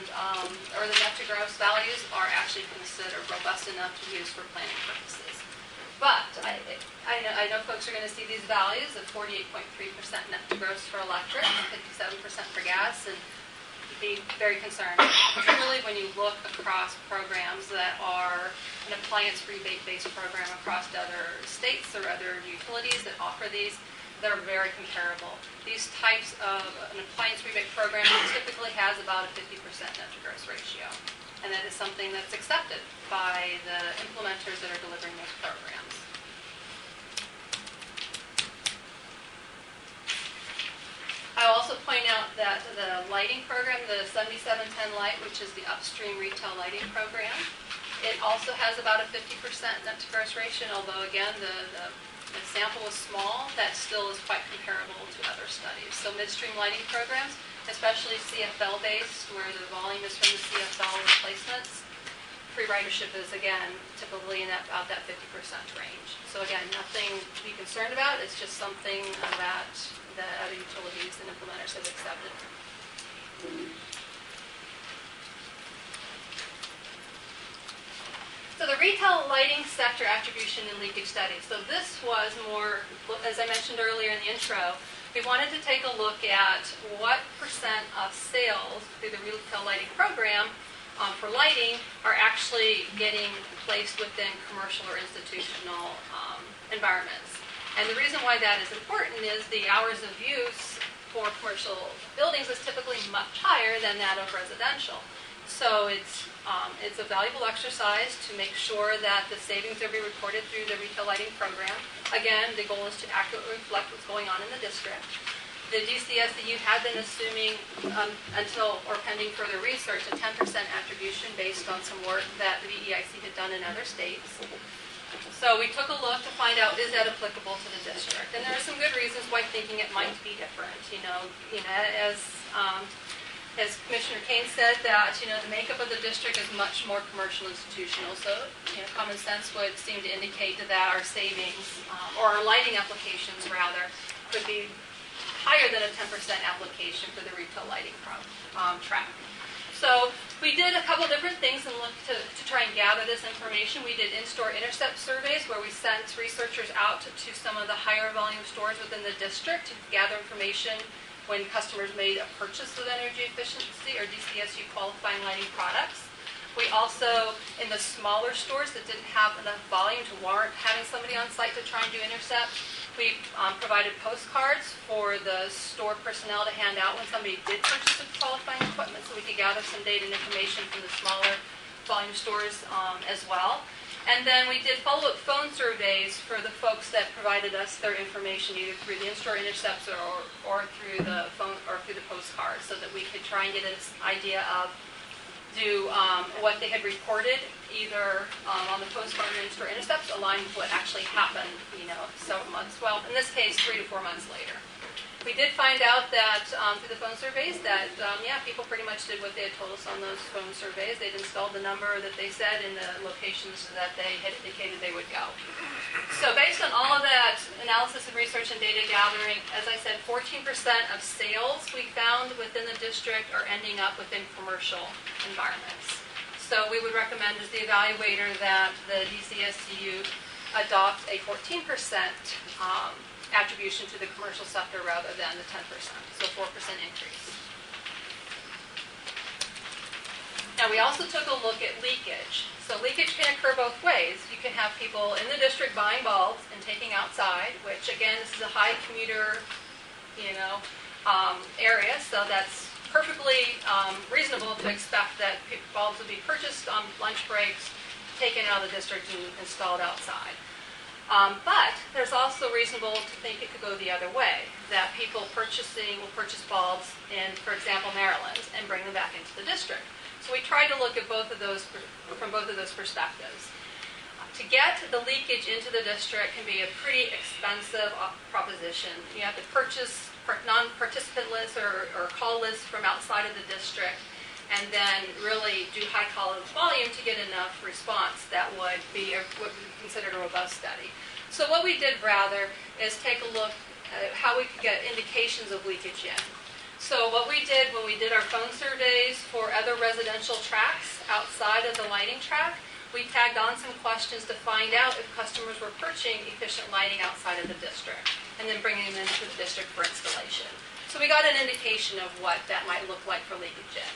or the net to gross values are actually considered robust enough to use for planning purposes. But I know folks are going to see these values of 48.3% net to gross for electric, 57% for gas, and be very concerned, particularly when you look across programs that are an appliance rebate-based program across other states or other utilities that offer these. They're very comparable. These types of an appliance rebate program typically has about a 50% net to gross ratio. And that is something that's accepted by the implementers that are delivering those programs. I'll also point out that the lighting program, the 7710 Light, which is the upstream retail lighting program, it also has about a 50% net to gross ratio, although again, the sample was small, that still is quite comparable to other studies. So midstream lighting programs, especially CFL-based, where the volume is from the CFL replacements, pre-ridership is, again, typically in about that 50% range. So again, nothing to be concerned about. It's just something that the other utilities and implementers have accepted. So the retail lighting sector attribution and leakage study. So this was more, as I mentioned earlier in the intro, we wanted to take a look at what percent of sales through the retail lighting program for lighting are actually getting placed within commercial or institutional environments. And the reason why that is important is the hours of use for commercial buildings is typically much higher than that of residential. So it's a valuable exercise to make sure that the savings are being reported through the retail lighting program. Again, the goal is to accurately reflect what's going on in the district. The DCSEU had been assuming until or pending further research a 10% attribution based on some work that the EIC had done in other states. So we took a look to find out, is that applicable to the district? And there are some good reasons why thinking it might be different. As Commissioner Kane said, that the makeup of the district is much more commercial institutional. So common sense would seem to indicate that our savings or our lighting applications rather could be higher than a 10% application for the retail lighting track. So we did a couple different things and looked to try and gather this information. We did in-store intercept surveys where we sent researchers out to some of the higher volume stores within the district to gather information when customers made a purchase of energy efficiency or DCSU qualifying lighting products. We also, in the smaller stores that didn't have enough volume to warrant having somebody on site to try and do intercept, we provided postcards for the store personnel to hand out when somebody did purchase the qualifying equipment, so we could gather some data and information from the smaller volume stores as well. And then we did follow-up phone surveys for the folks that provided us their information either through the in-store intercepts or through the phone or through the postcards, so that we could try and get an idea of what they had reported either on the postcard or in-store intercepts aligned with what actually happened, several months. Well, in this case, 3 to 4 months later. We did find out that through the phone surveys that, people pretty much did what they had told us on those phone surveys. They'd installed the number that they said in the locations that they had indicated they would go. So based on all of that analysis and research and data gathering, as I said, 14% of sales we found within the district are ending up within commercial environments. So we would recommend as the evaluator that the DCSEU adopt a 14% attribution to the commercial sector rather than the 10%, so 4% increase. Now we also took a look at leakage. So leakage can occur both ways. You can have people in the district buying bulbs and taking outside, which again, this is a high commuter, area, so that's perfectly reasonable to expect that bulbs would be purchased on lunch breaks, taken out of the district and installed outside. But there's also reasonable to think it could go the other way, that people will purchase bulbs in, for example, Maryland and bring them back into the district. So we tried to look at both of those from both of those perspectives. To get the leakage into the district can be a pretty expensive proposition. You have to purchase non-participant lists or call lists from outside of the district, and then really do high call volume to get enough response that would be considered a robust study. So what we did rather is take a look at how we could get indications of leakage in. So what we did when we did our phone surveys for other residential tracks outside of the lighting track, we tagged on some questions to find out if customers were purchasing efficient lighting outside of the district and then bringing them into the district for installation. So we got an indication of what that might look like for leakage in.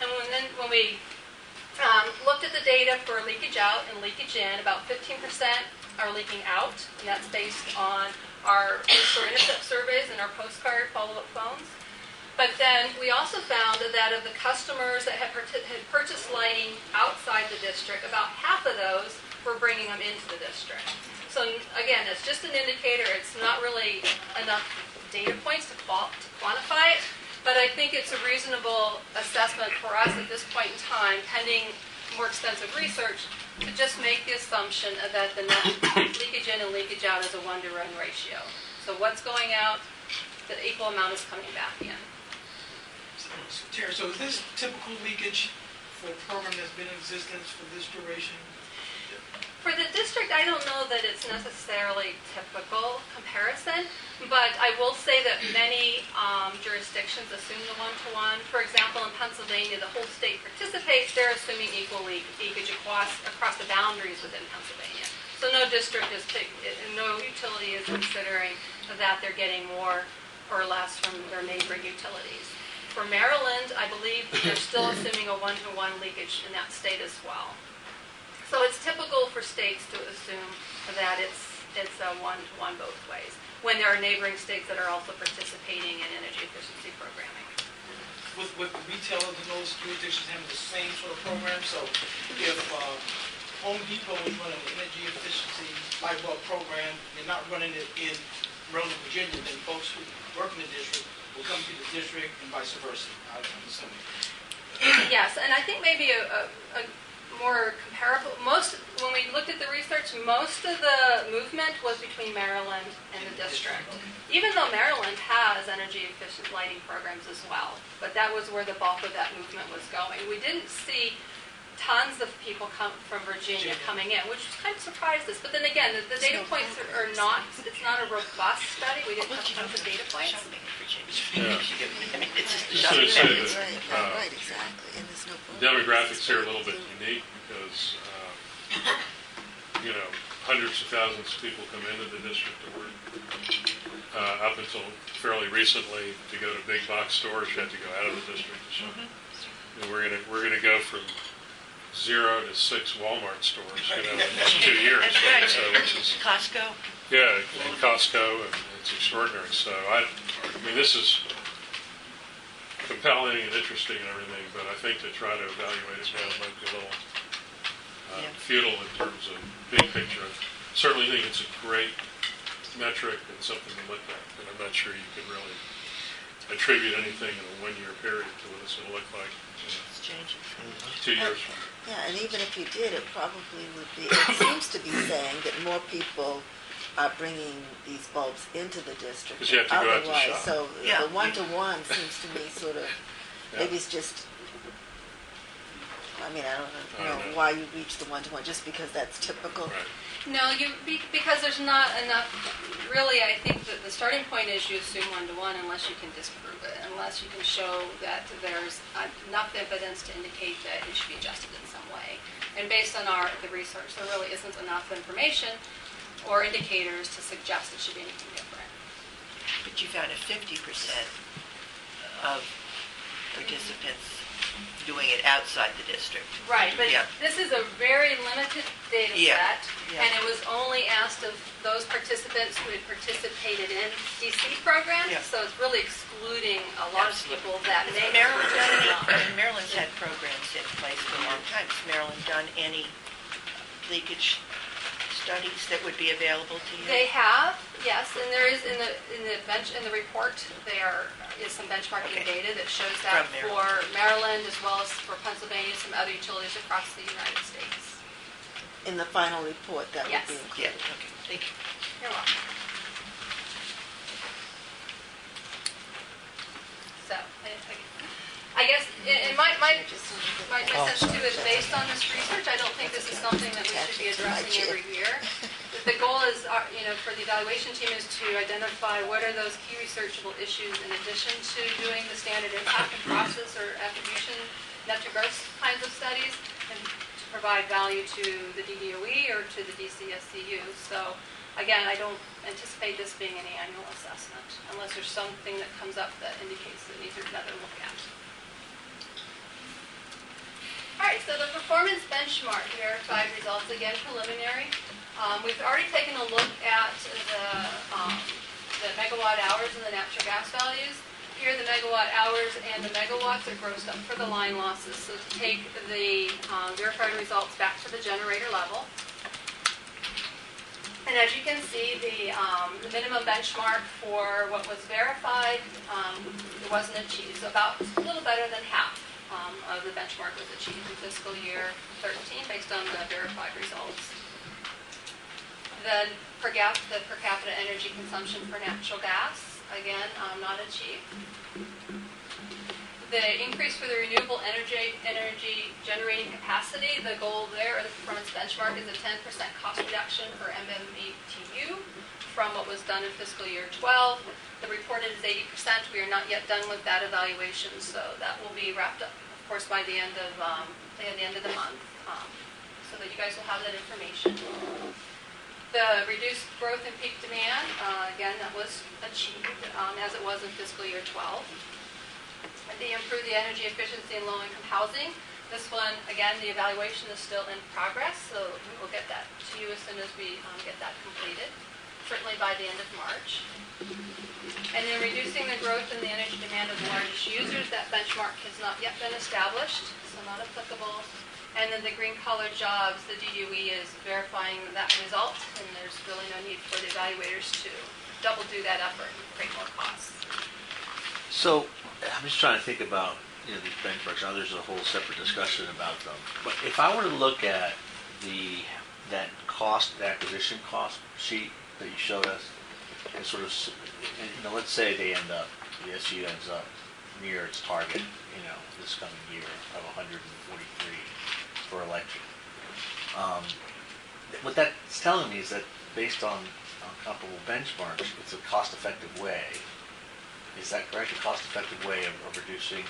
And when we looked at the data for leakage out and leakage in, about 15% are leaking out, and that's based on our in-store intercept surveys and our postcard follow-up phones. But then we also found that of the customers that had purchased lighting outside the district, about half of those were bringing them into the district. So again, it's just an indicator. It's not really enough data points to quantify it, but I think it's a reasonable assessment for us at this point in time, pending more extensive research, to just make the assumption that the net leakage in and leakage out is a 1-to-1 ratio. So what's going out, the equal amount is coming back in. Terry, so is this typical leakage for a program that's been in existence for this duration? For the district, I don't know that it's necessarily typical comparison, but I will say that many jurisdictions assume the 1-to-1. For example, in Pennsylvania, the whole state participates. They're assuming equal leakage across the boundaries within Pennsylvania. So no district no utility is considering that they're getting more or less from their neighboring utilities. For Maryland, I believe they're still assuming a 1-to-1 leakage in that state as well. So it's typical for states to assume that it's a 1-to-1 both ways, when there are neighboring states that are also participating in energy efficiency programming. With the retailers in those jurisdictions having the same sort of program, so if Home Depot is running an energy efficiency light bulb program, they're not running it in Maryland, Virginia, then folks who work in the district will come to the district and vice versa, I'm assuming. Yes, and I think maybe a more comparable, when we looked at the research, most of the movement was between Maryland and the district. Even though Maryland has energy efficient lighting programs as well, but that was where the bulk of that movement was going. We didn't see tons of people come from Virginia coming in, which kind of surprised us. But then again, the data points are not, it's not a robust study. We didn't have tons of data points. Yeah. It's just Just to say that, Right, exactly. And there's no demographics here are a little bit unique because, hundreds of thousands of people come into the district to work. Up until fairly recently, to go to big box stores, you had to go out of the district to shop. And we're gonna go from 0 to 6 Walmart stores, in just 2 years. Right. So, which is Costco. yeah, and Costco, and it's extraordinary. So I mean, this is compelling and interesting and everything, but I think to try to evaluate it now might be a little futile in terms of big picture. I certainly think it's a great metric and something to look at, but I'm not sure you can really attribute anything in a 1-year period to what it's going to look like It's changing. 2 years from now. Yeah, and even if you did, it probably would be, it seems to be saying that more people are bringing these bulbs into the district 'Cause you have to go out to otherwise. shop. So Yeah. the 1-to-1 seems to me sort of, maybe it's just, I mean, I don't know why you reach the 1-to-1, just because that's typical. Right. No, because there's not enough, really, I think that the starting point is you assume 1-to-1 unless you can disprove it, unless you can show that there's enough evidence to indicate that it should be adjusted in some way. And based on the research, there really isn't enough information or indicators to suggest it should be anything different. But you found a 50% of participants doing it outside the district. Right, but Yeah. this is a very limited data Yeah. set, Yeah. and it was only asked of those participants who had participated in DC programs, Yeah. so it's really excluding a lot of people that may Maryland have done any, Maryland's had programs in place for a long time. Has Maryland done any leakage studies that would be available to you? They have, yes, and there is in the report there is some benchmarking data that shows that From for Maryland as well as for Pennsylvania, some other utilities across the United States. In the final report, that Yes. would be included. Yeah, okay, thank you. You're welcome. So, I guess, in my sense too is based on this research, I don't think this is something that we should be addressing every year. The goal is, for the evaluation team is to identify what are those key researchable issues in addition to doing the standard impact and process or attribution net to gross kinds of studies, and to provide value to the DDOE or to the DCSCU. So Again, I don't anticipate this being an annual assessment unless there's something that comes up that indicates that needs another look at. All right, so the performance benchmark verified results, again preliminary. We've already taken a look at the megawatt hours and the natural gas values. Here the megawatt hours and the megawatts are grossed up for the line losses. So to take the verified results back to the generator level. And as you can see, the minimum benchmark for what was verified, it wasn't achieved. So about a little better than half of the benchmark was achieved in fiscal year 13 based on the verified results. The per capita energy consumption for natural gas, again, not achieved. The increase for the renewable energy generating capacity, the goal there, or the performance benchmark, is a 10% cost reduction per MMBTU from what was done in fiscal year 12. The reported is 80%. We are not yet done with that evaluation, so that will be wrapped up, of course, by the end of the month, so that you guys will have that information. The reduced growth in peak demand, again, that was achieved as it was in fiscal year 12. The improve the energy efficiency in low-income housing. This one, again, the evaluation is still in progress, so we'll get that to you as soon as we get that completed, certainly by the end of March. And then reducing the growth in the energy demand of the largest users. That benchmark has not yet been established, so not applicable. And then the green-collar jobs, the DOE is verifying that result, and there's really no need for the evaluators to double do that effort and create more costs. So I'm just trying to think about these benchmarks. Now there's a whole separate discussion about them. But if I were to look at that acquisition cost sheet that you showed us, and sort of, let's say the SEU ends up near its target, this coming year of 143 for electric. What that's telling me is that based on comparable benchmarks, it's a cost-effective way. Is that correct? A cost-effective way of reducing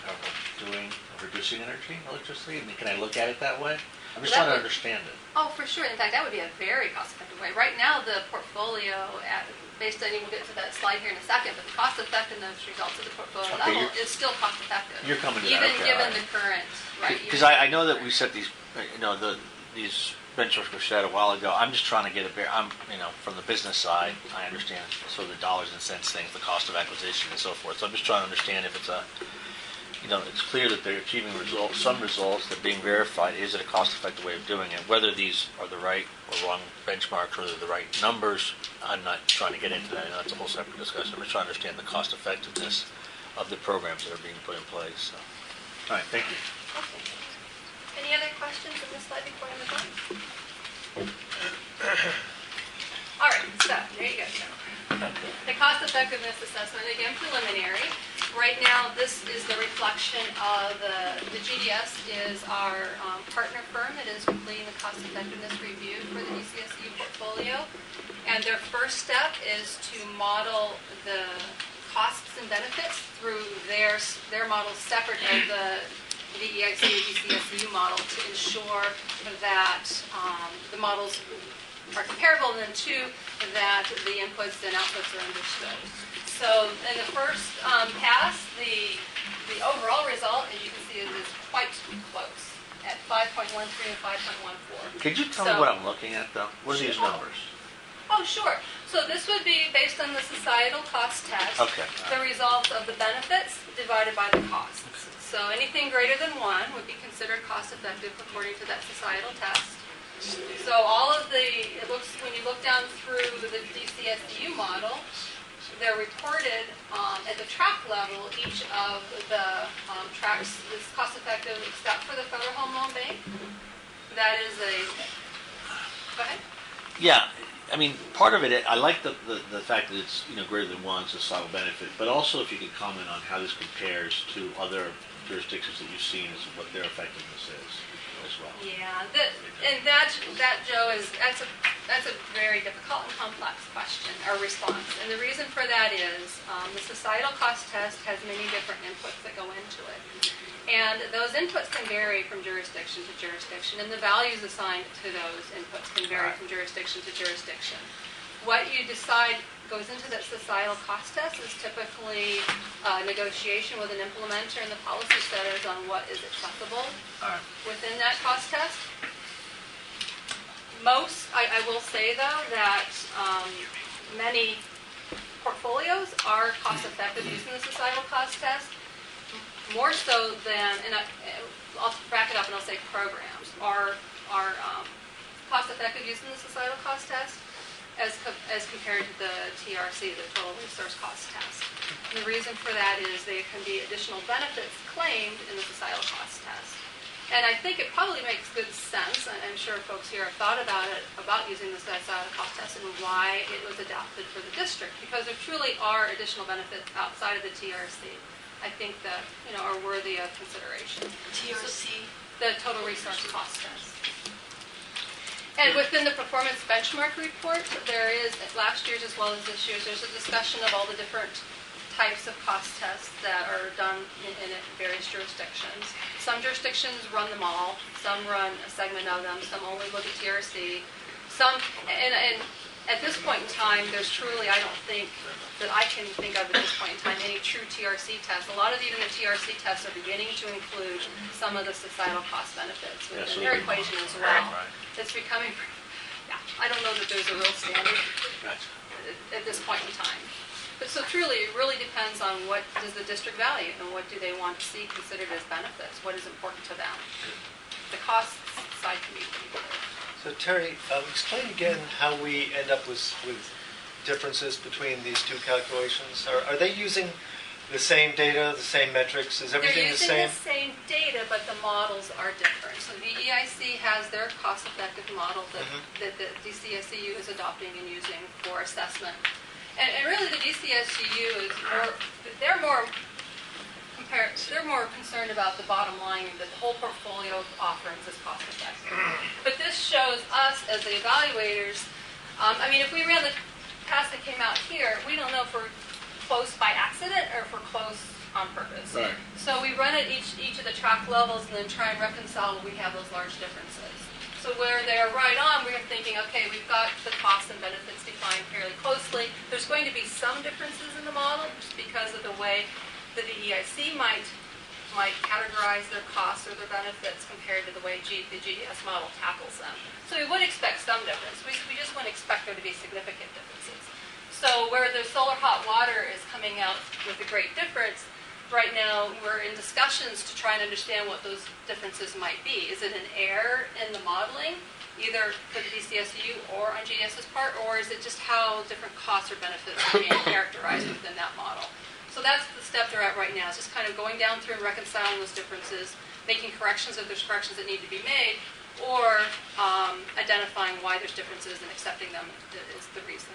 electricity? I mean, can I look at it that way? I'm just trying to understand it. Oh, for sure. In fact, that would be a very cost-effective way. Right now, the portfolio, based on, we'll get to that slide here in a second, but the cost-effectiveness results of the portfolio level is still cost-effective. You're coming to that, even given the current, right? Because I know that we set these, these benchmarks were set a while ago. I'm just trying to get from the business side, I understand sort of the dollars and cents things, the cost of acquisition and so forth. So I'm just trying to understand if it's it's clear that they're achieving some results that being verified. Is it a cost-effective way of doing it? Whether these are the right or wrong benchmarks, or they're the right numbers, I'm not trying to get into that. I know that's a whole separate discussion. I'm just trying to understand the cost-effectiveness of the programs that are being put in place. So. All right, thank you. Okay. Any other questions on this slide before I move on? All right, so there you go, Joe. The cost-effectiveness assessment, again, preliminary. Right now, this is the reflection of the GDS is our partner firm that is completing the cost-effectiveness review for the DCSU portfolio. And their first step is to model the costs and benefits through their models separate of the DEIC or DCSU model to ensure that the models are comparable, and then two, that the inputs and outputs are understood. So in the first pass, the overall result, as you can see, is quite close at 5.13 and 5.14. Could you tell me what I'm looking at, though? What are these numbers? Oh, sure. So this would be based on the societal cost test. Okay. The results of the benefits divided by the costs. So anything greater than 1 would be considered cost-effective according to that societal test. So all of when you look down through the DCSU model, they're reported at the track level. Each of the tracks is cost-effective except for the Federal Home Loan Bank. That is go ahead. Yeah, I mean, part of it, I like the fact that it's greater than 1 societal benefit, but also if you could comment on how this compares to other jurisdictions that you've seen as what their effectiveness is as well. Yeah, and that Joe, that's a very difficult and complex question or response. And the reason for that is the societal cost test has many different inputs that go into it. And those inputs can vary from jurisdiction to jurisdiction, and the values assigned to those inputs can vary from jurisdiction to jurisdiction. What you decide goes into that societal cost test is typically a negotiation with an implementer and the policy setters on what is acceptable within that cost test. I will say though that many portfolios are cost effective using the societal cost test, more so than, and I'll back it up and I'll say programs are cost effective using the societal cost test as compared to the TRC, the total resource cost test. And the reason for that is there can be additional benefits claimed in the societal cost test. And I think it probably makes good sense, and I'm sure folks here have thought about it, about using the societal cost test and why it was adopted for the district, because there truly are additional benefits outside of the TRC, I think that, are worthy of consideration. TRC? The total resource cost test. And within the performance benchmark report, there is, last year's as well as this year's, there's a discussion of all the different types of cost tests that are done in various jurisdictions. Some jurisdictions run them all, some run a segment of them, some only look at TRC. And at this point in time, there's truly, I don't think, that I can think of at this point in time, any true TRC tests. A lot of even the TRC tests are beginning to include some of the societal cost benefits within their equation as well. It's becoming, I don't know that there's a real standard at this point in time. But so truly, it really depends on what does the district value and what do they want to see considered as benefits, what is important to them. The cost side can be pretty clear. So Terry, explain again how we end up with differences between these two calculations. Are they using the same data, the same metrics? Is everything the same? They're using the same data, but the models are different. So the EIC has their cost-effective model that the DCSEU is adopting and using for assessment. And really the DCSEU is they're more concerned about the bottom line, that the whole portfolio of offerings is cost-effective. But this shows us as the evaluators, if we ran the test that came out here, we don't know if we're close by accident or if we're close on purpose. Right. So we run at each of the track levels and then try and reconcile when we have those large differences. So where they're right on, we're thinking, okay, we've got the costs and benefits defined fairly closely. There's going to be some differences in the model just because of the way that the EIC might categorize their costs or their benefits compared to the way the GDS model tackles them. So we would expect some difference. We just wouldn't expect there to be significant differences. So where the solar hot water is coming out with a great difference, right now we're in discussions to try and understand what those differences might be. Is it an error in the modeling, either for the DCSEU or on GDS's part, or is it just how different costs or benefits are being characterized within that model? So that's the step they're at right now, is just kind of going down through and reconciling those differences, making corrections if there's corrections that need to be made, or identifying why there's differences and accepting them is the reason.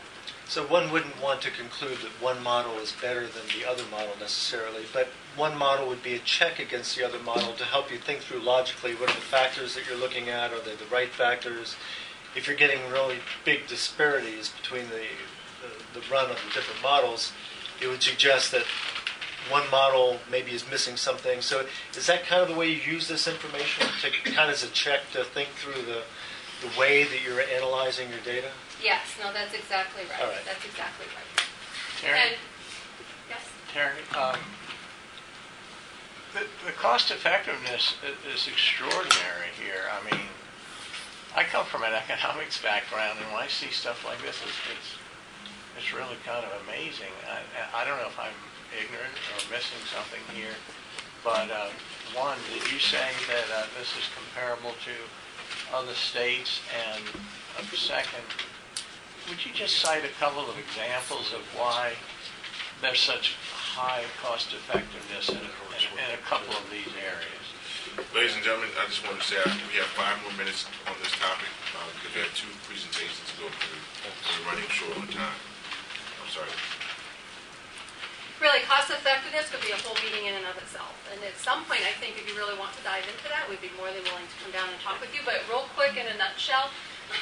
So one wouldn't want to conclude that one model is better than the other model necessarily, but one model would be a check against the other model to help you think through logically what are the factors that you're looking at, are they the right factors? If you're getting really big disparities between the run of the different models, it would suggest that one model maybe is missing something. So is that kind of the way you use this information, to kind of as a check to think through the way that you're analyzing your data? Yes, no, that's exactly right. All right. That's exactly right. Terry? Yes? Terry, the cost effectiveness is extraordinary here. I come from an economics background, and when I see stuff like this, it's really kind of amazing. I don't know if I'm ignorant or missing something here, but one, did you say that this is comparable to other states? And second, would you just cite a couple of examples of why there's such high cost effectiveness in a couple of these areas? Ladies and gentlemen, I just want to say we have 5 more minutes on this topic because we have 2 presentations to go through. We're running short on time. I'm sorry. Really, cost effectiveness could be a whole meeting in and of itself. And at some point, I think if you really want to dive into that, we'd be more than willing to come down and talk with you. But real quick, in a nutshell,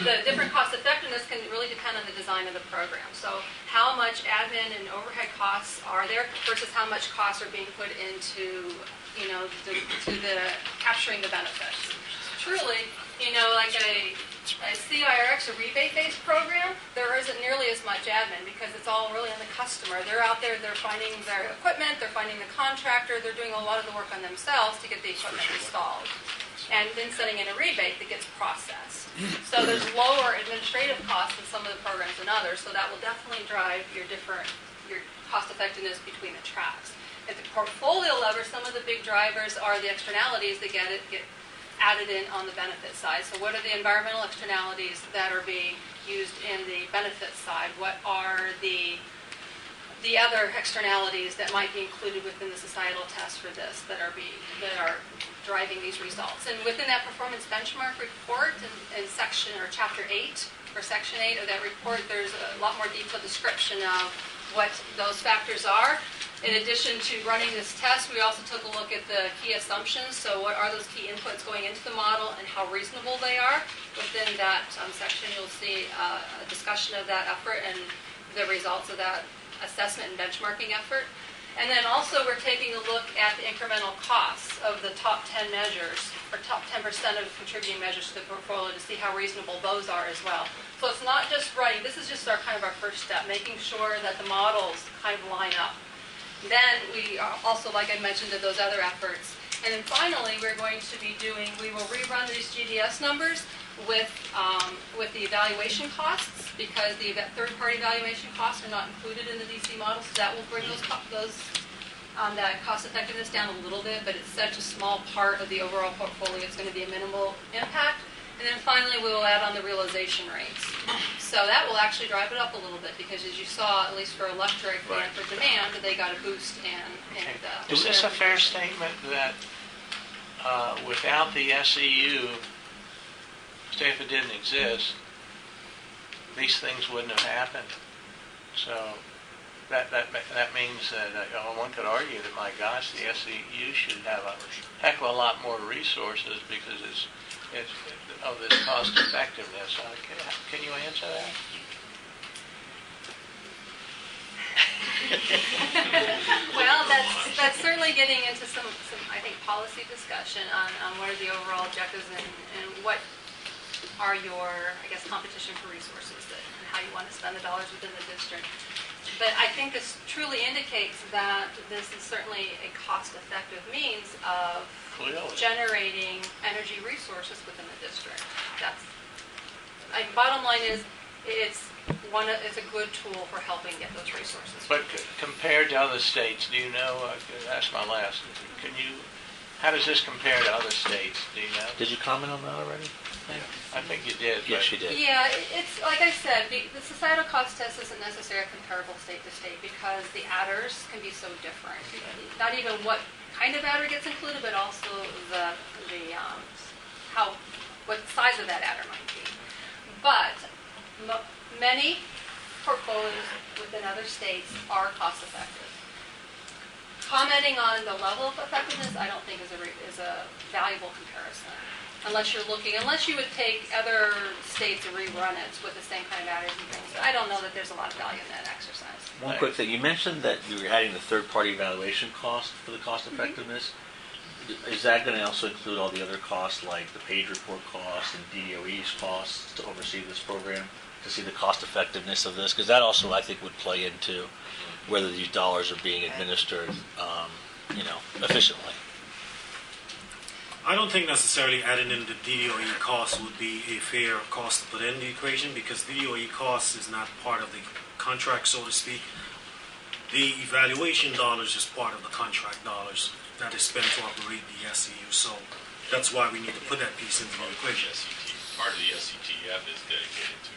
the different cost effectiveness can really depend on the design of the program. So how much admin and overhead costs are there versus how much costs are being put into, to the capturing the benefits. Truly, like a CIRX, a rebate-based program, there isn't nearly as much admin because it's all really on the customer. They're out there, they're finding their equipment, they're finding the contractor, they're doing a lot of the work on themselves to get the equipment installed. And then sending in a rebate that gets processed. So there's lower administrative costs in some of the programs than others, so that will definitely drive your cost effectiveness between the tracks. At the portfolio level, some of the big drivers are the externalities that get added in on the benefit side. So what are the environmental externalities that are being used in the benefit side? What are the other externalities that might be included within the societal test for this that are driving these results? And within that performance benchmark report in section or chapter 8 or section 8 of that report, there's a lot more detailed description of what those factors are. In addition to running this test, we also took a look at the key assumptions. So what are those key inputs going into the model and how reasonable they are? Within that section, you'll see a discussion of that effort and the results of that assessment and benchmarking effort. And then also we're taking a look at the incremental costs of the top 10 measures, or top 10% of contributing measures to the portfolio to see how reasonable those are as well. So it's not just writing, this is just our first step, making sure that the models kind of line up. Then we also, like I mentioned, did those other efforts. And then finally, we will rerun these GDS numbers with the evaluation costs, because the third-party evaluation costs are not included in the DC model, so that will bring that cost effectiveness down a little bit, but it's such a small part of the overall portfolio, it's going to be a minimal impact. And then finally, we will add on the realization rates. So that will actually drive it up a little bit, because as you saw, at least for electric and for demand, they got a boost Is this a fair statement that without the SEU, say if it didn't exist, these things wouldn't have happened? So that means that one could argue that, my gosh, the SEU should have a heck of a lot more resources because it's of this cost effectiveness. Can you answer that? Well, that's certainly getting into some I think policy discussion on what are the overall objectives and what are your, I guess, competition for resources and how you want to spend the dollars within the district. But I think this truly indicates that this is certainly a cost-effective means of generating energy resources within the district. Bottom line is, it's a good tool for helping get those resources. But compared to other states, do you know? That's my last. How does this compare to other states? Do you know? Did you comment on that already? I think you did. Yes, you did. Yeah, it's like I said, the societal cost test isn't necessarily comparable state to state because the adders can be so different. Not even what kind of adder gets included, but also what the size of that adder might be. But many portfolios within other states are cost effective. Commenting on the level of effectiveness, I don't think is a valuable comparison. Unless you would take other states and rerun it with the same kind of adders and things. But I don't know that there's a lot of value in that exercise. One quick thing. You mentioned that you were adding the third-party evaluation cost for the cost effectiveness. Mm-hmm. Is that going to also include all the other costs, like the page report costs and DOE's costs to oversee this program, to see the cost effectiveness of this? Because that also, I think, would play into whether these dollars are being administered, efficiently. I don't think necessarily adding in the DOE cost would be a fair cost to put in the equation, because DOE cost is not part of the contract, so to speak. The evaluation dollars is part of the contract dollars that is spent to operate the SEU. So that's why we need to put that piece into the equation. Part of the SETF is dedicated to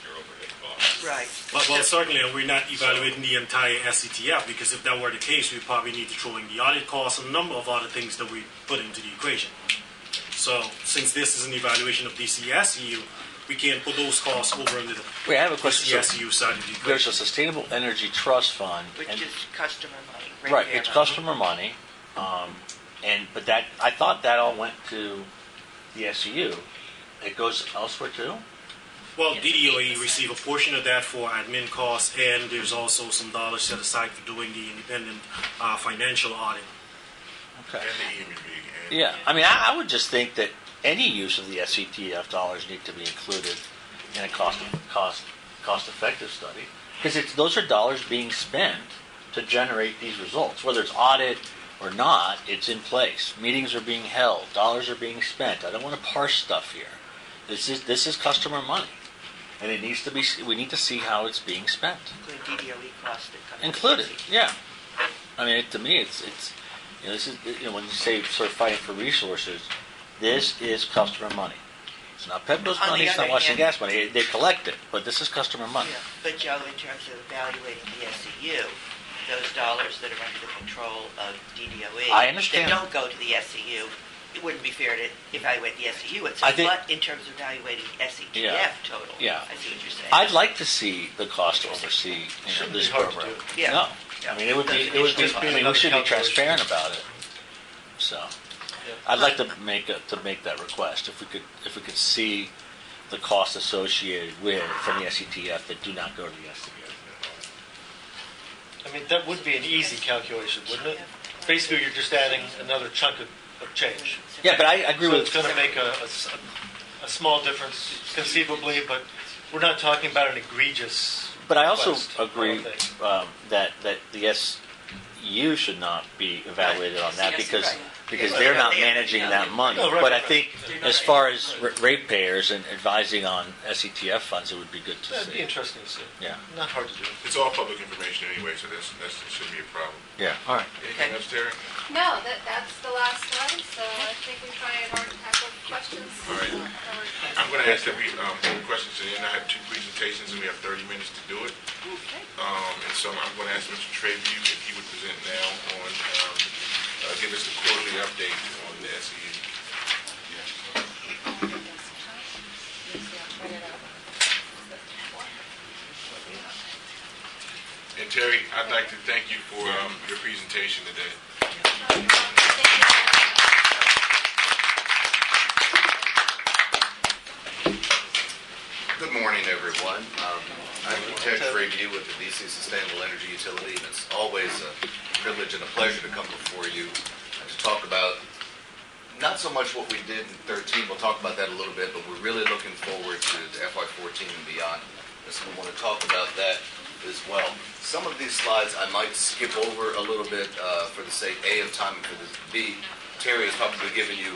your overhead costs. Right. Well, certainly we're not evaluating the entire SETF, because if that were the case, we probably need to throw in the audit costs and a number of other things that we put into the equation. So since this is an evaluation of DCSEU, we can't put those costs over into the Wait, I have a question. DCSEU side of the equation. There's a Sustainable Energy Trust Fund. Which is customer money. Right, it's customer money. But that, I thought that all went to the SEU. It goes elsewhere too? Well, DDOE receive a portion of that for admin costs, and there's also some dollars set aside for doing the independent financial audit. Okay. Yeah, I mean, I would just think that any use of the SETF dollars need to be included in a cost-effective study. Because those are dollars being spent to generate these results. Whether it's audit or not, it's in place. Meetings are being held. Dollars are being spent. I don't want to parse stuff here. This is customer money, and it needs to be. We need to see how it's being spent. Including DDOE costs that come Included, in. yeah. I mean, to me, it's this is when you say sort of fighting for resources, this is customer money. It's not Pepco's On money. the It's not other Washington hand- Gas money. They collect it, but this is customer money. Yeah. But Joe, in terms of evaluating the SEU, those dollars that are under the control of DDOE I understand. that don't go to the SEU, it wouldn't be fair to evaluate the SEU I itself, think- but in terms of evaluating SETF Yeah. total. Yeah. I see what you're saying. I'd like to see the cost to oversee Shouldn't this be hard to program. do. Yeah. No, Yeah. I mean it would be. Those I additional mean we costs. should be Calculation. transparent about it. So, I'd like to make that request if we could see the costs associated with from the SETF that do not go to the SEU. I mean, that would be an easy calculation, wouldn't it? Basically, you're just adding another chunk of change. Yeah, but I agree So with. it's going to make a small difference conceivably, but we're not talking about an egregious. But I also request, I don't agree think. that the SU should not be evaluated on that because Right. they're not managing that money. No, right, But I right. think as far as ratepayers and advising on SETF funds, it would be good to That'd be see. interesting to see. Yeah. Not hard to do. It's all public information anyway, so that shouldn't be a problem. Yeah. All right. Anything else, Terry? No, that's the last one, so I think we try and tackle questions. All right. I'm going to ask that we hold questions to the end. I have 2 presentations and we have 30 minutes to do it. Okay. And so I'm going to ask Mr. Treview if he would present now on, give us the quarterly update on the SEU. And Terry, I'd like to thank you for your presentation today. Good morning, everyone. I'm Ted Freyview with the DC Sustainable Energy Utility, and it's always a privilege and a pleasure to come before you to talk about not so much what we did in 13, we'll talk about that a little bit, but we're really looking forward to FY14 and beyond. And so we want to talk about that as well. Some of these slides I might skip over a little bit for the sake, A, of time, and for the B, Terry has probably given you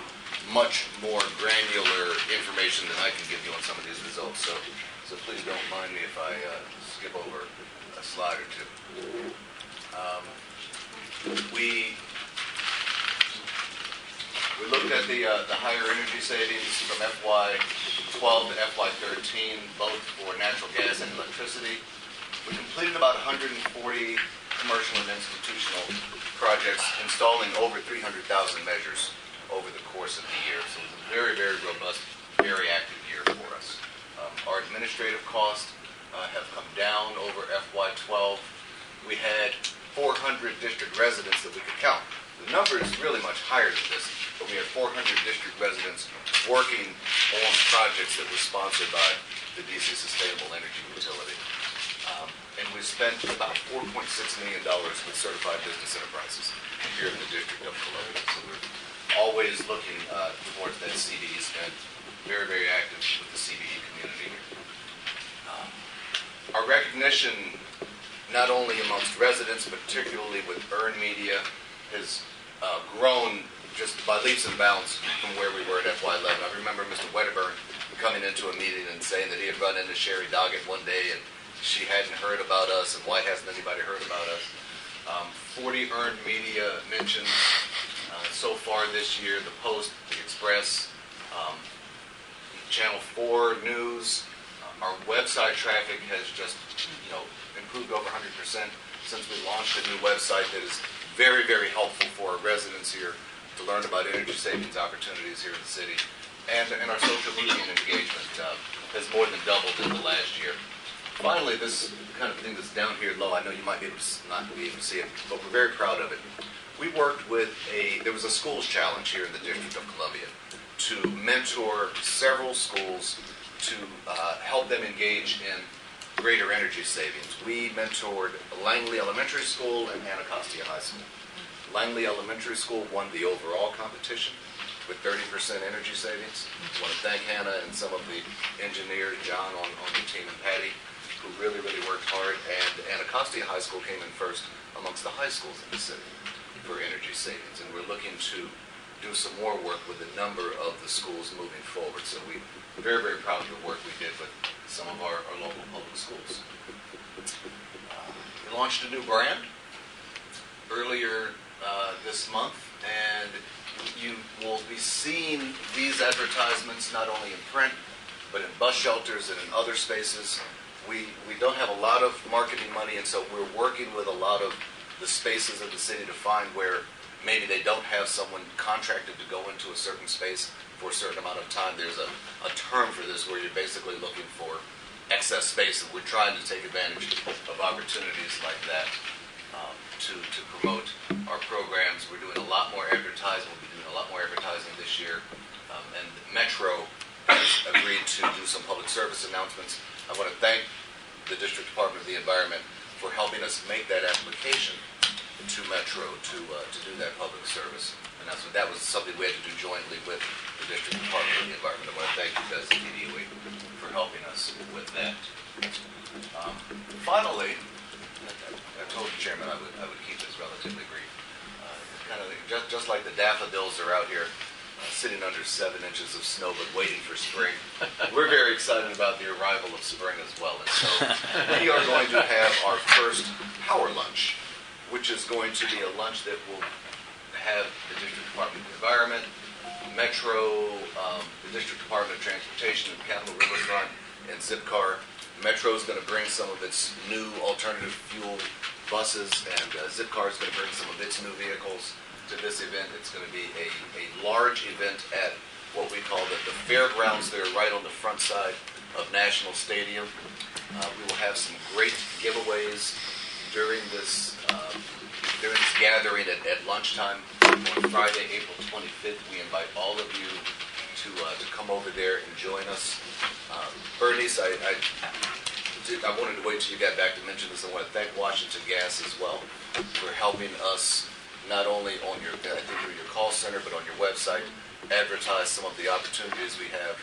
much more granular information than I can give you on some of these results. So please don't mind me if I skip over a slide or two. We looked at the higher energy savings from FY12 to FY13, both for natural gas and electricity. We completed about 140 commercial and institutional projects, installing over 300,000 measures over the course of the year. So it was a very, very robust, very active year for us. Our administrative costs have come down over FY12. We had 400 district residents that we could count. The number is really much higher than this, but we had 400 district residents working on projects that were sponsored by the DC Sustainable Energy Utility. And we spent about $4.6 million with certified business enterprises here in the District of Columbia. So we're always looking towards that CDs and very, very active with the CBE community. Our recognition, not only amongst residents, but particularly with earned media, has grown just by leaps and bounds from where we were at FY11. I remember Mr. Wedderburn coming into a meeting and saying that he had run into Sherry Doggett one day and she hadn't heard about us, and why hasn't anybody heard about us? 40 earned media mentions so far this year, the Post, the Express, Channel 4 News. Our website traffic has just, improved over 100% since we launched a new website that is very, very helpful for our residents here to learn about energy savings opportunities here in the city. And our social media engagement has more than doubled in the last year. Finally, this kind of thing that's down here low, I know you might be able to not be able to see it, but we're very proud of it. We worked with there was a schools challenge here in the District of Columbia to mentor several schools to help them engage in greater energy savings. We mentored Langley Elementary School and Anacostia High School. Langley Elementary School won the overall competition with 30% energy savings. I want to thank Hannah and some of the engineers, John on the team, and Patty, who really, really worked hard. Scottsdale High School came in first amongst the high schools in the city for energy savings, and we're looking to do some more work with a number of the schools moving forward. So we're very, very proud of the work we did with some of our local public schools. We launched a new brand earlier this month, and you will be seeing these advertisements not only in print, but in bus shelters and in other spaces. We don't have a lot of marketing money, and so we're working with a lot of the spaces of the city to find where maybe they don't have someone contracted to go into a certain space for a certain amount of time. There's a term for this where you're basically looking for excess space, and we're trying to take advantage of opportunities like that to promote our programs. We're doing a lot more advertising. We'll be doing a lot more advertising this year. And Metro has agreed to do some public service announcements. I want to thank the District Department of the Environment for helping us make that application to Metro to do that public service. And that was something we had to do jointly with the District Department of the Environment. I want to thank you guys at DDOE for helping us with that. Finally, I told the chairman I would keep this relatively brief. Just like the daffodils are out here sitting under 7 inches of snow but waiting for spring, we're very excited about the arrival of spring as well. And so we are going to have our first power lunch, which is going to be a lunch that will have the District Department of the Environment, Metro, the District Department of Transportation, and Capital Riverfront, and Zipcar. Metro is going to bring some of its new alternative fuel buses, and Zipcar is going to bring some of its new vehicles to this event. It's going to be a large event at what we call the fairgrounds. They're right on the front side of National Stadium. We will have some great giveaways during this gathering at lunchtime on Friday, April 25th. We invite all of you to come over there and join us. Bernice, I wanted to wait till you got back to mention this. I want to thank Washington Gas as well for helping us not only on your, I think through your call center, but on your website, advertise some of the opportunities we have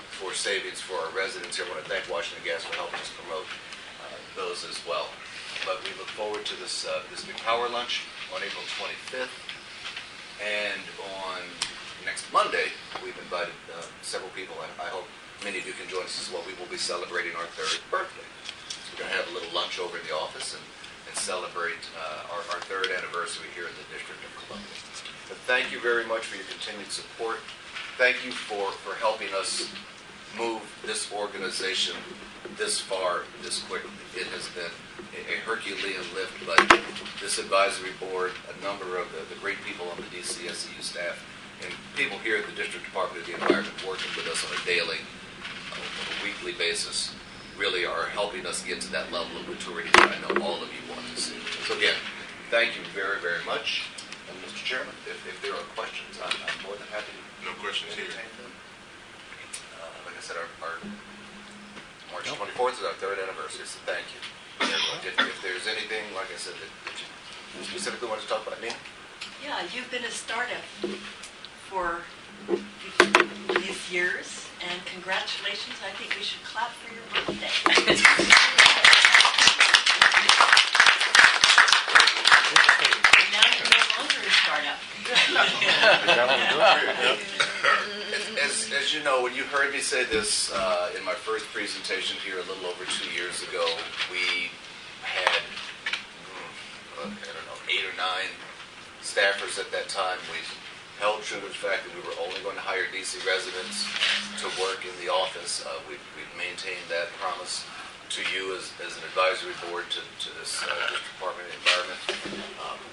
for savings for our residents here. I want to thank Washington Gas for helping us promote those as well. But we look forward to this big power lunch on April 25th. And on next Monday, we've invited several people. I hope many of you can join us as well. We will be celebrating our 3rd birthday. So we're going to have a little lunch over in the office and celebrate our 3rd anniversary here in the District of Columbia. But thank you very much for your continued support. Thank you for helping us move this organization this far, this quickly. It has been a Herculean lift, but this advisory board, a number of the great people on the DCSEU staff, and people here at the District Department of the Environment working with us on a daily, on a weekly basis, really are helping us get to that level of maturity that I know all of you want to see. So again, thank you very, very much. And Mr. Chairman, if there are questions, I'm more than happy to No questions here. entertain them. Like I said, our March 24th is our 3rd anniversary, so thank you. If there's anything, like I said, that you specifically want to talk about, Nina? Yeah, you've been a startup for these years, and congratulations. I think we should clap for your birthday. Now you're no longer a startup. As you know, when you heard me say this in my first presentation here a little over 2 years ago, we had, 8 or 9 staffers at that time. We held true to the fact that we were only going to hire DC residents to work in the office. We've maintained that promise to you as an advisory board to this District Department of Environment.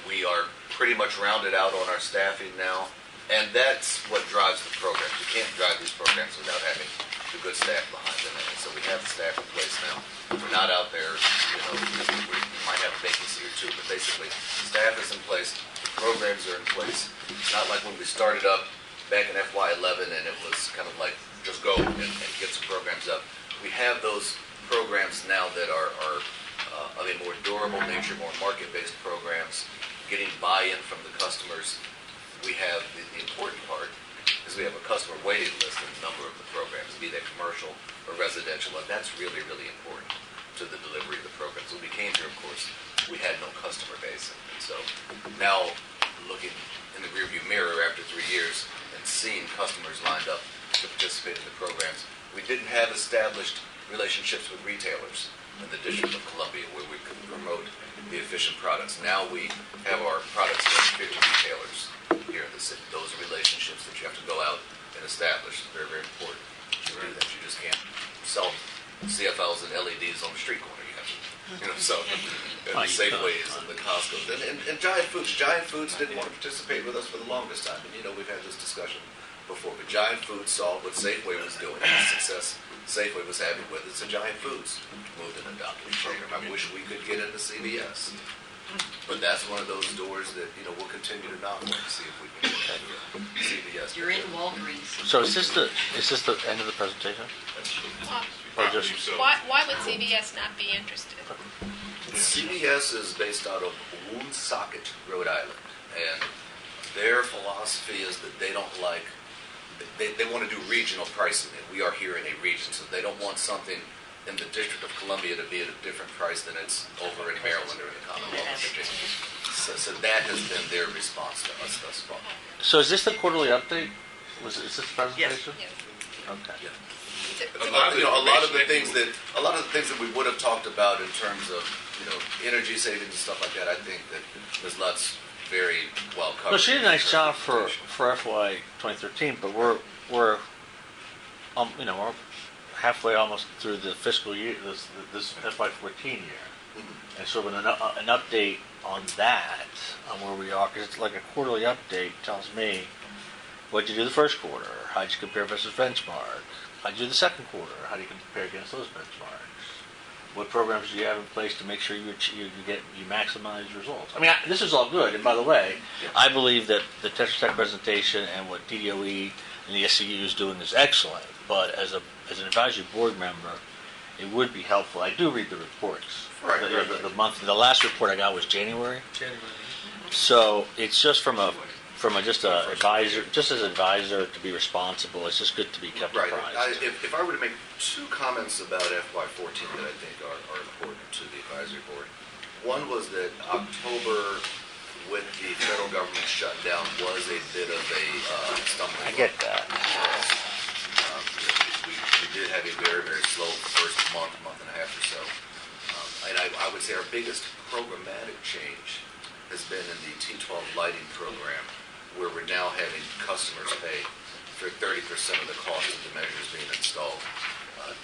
We are pretty much rounded out on our staffing now, and that's what drives the programs. You can't drive these programs without having the good staff behind them, and so we have the staff in place now. We're not out there, we might have a vacancy or two, but basically staff is in place, the programs are in place. It's not like when we started up back in FY11 and it was kind of like just go and get some programs up. We have those programs now that are of a more durable nature, more market-based programs, getting buy-in from the customers. We have the important part is we have a customer waiting list in a number of the programs, be that commercial or residential, and that's really, really important to the delivery of the program. So we came here, of course, course, we had no customer base. And so now, looking in the rearview mirror after 3 years and seeing customers lined up to participate in the programs, we didn't have established relationships with retailers in the District of Columbia where we could promote the efficient products. Now we have our products with retailers here in the city. Those are relationships that you have to go out and establish. It's very, very important to do that. You just can't sell CFLs and LEDs on the street corner. So and the Safeways and the Costco's and Giant Foods didn't want to participate with us for the longest time. And we've had this discussion before. But Giant Foods saw what Safeway was doing and the success Safeway was having with it. So Giant Foods moved and adopted the program. I wish we could get into CVS. But that's one of those doors that, we'll continue to knock on to see if we can get into CVS. You're in Walgreens. So is this the end of the presentation? Or just Why would CVS not be interested? CVS is based out of Woonsocket, Rhode Island. And their philosophy is that they don't like, they want to do regional pricing. And we are here in a region, so they don't want something in the District of Columbia to be at a different price than it's over in Maryland or in the Commonwealth of Virginia. So that has been their response to us thus far. So is this the quarterly update? Is this the presentation? Yes. Okay. Yeah. A lot of the things that we would have talked about in terms of energy savings and stuff like that, I think that Ms. Lutz very well covered. No, she did a nice job for FY 2013, but we're we're halfway almost through the fiscal year, this FY14 year, and sort of an update on that, on where we are, because it's like a quarterly update. Tells me what you do the first quarter, how did you compare versus benchmark, how did you do the second quarter, how do you compare against those benchmarks, what programs do you have in place to make sure you maximize results. I mean, this is all good, and by the way, I believe that the Tetra Tech presentation and what DDOE and the SEU is doing is excellent, but as an advisory board member, it would be helpful. I do read the reports. Right. The last report I got was January. So it's just from an advisor, just as advisor to be responsible. It's just good to be kept apprised. If I were to make two comments about FY14 that I think are important to the advisory board, one was that October, with the federal government shutdown, was a bit of a stumbling block. I get that. We did have a very, very slow first month and a half or so. And I would say our biggest programmatic change has been in the T12 lighting program, where we're now having customers pay for 30% of the cost of the measures being installed,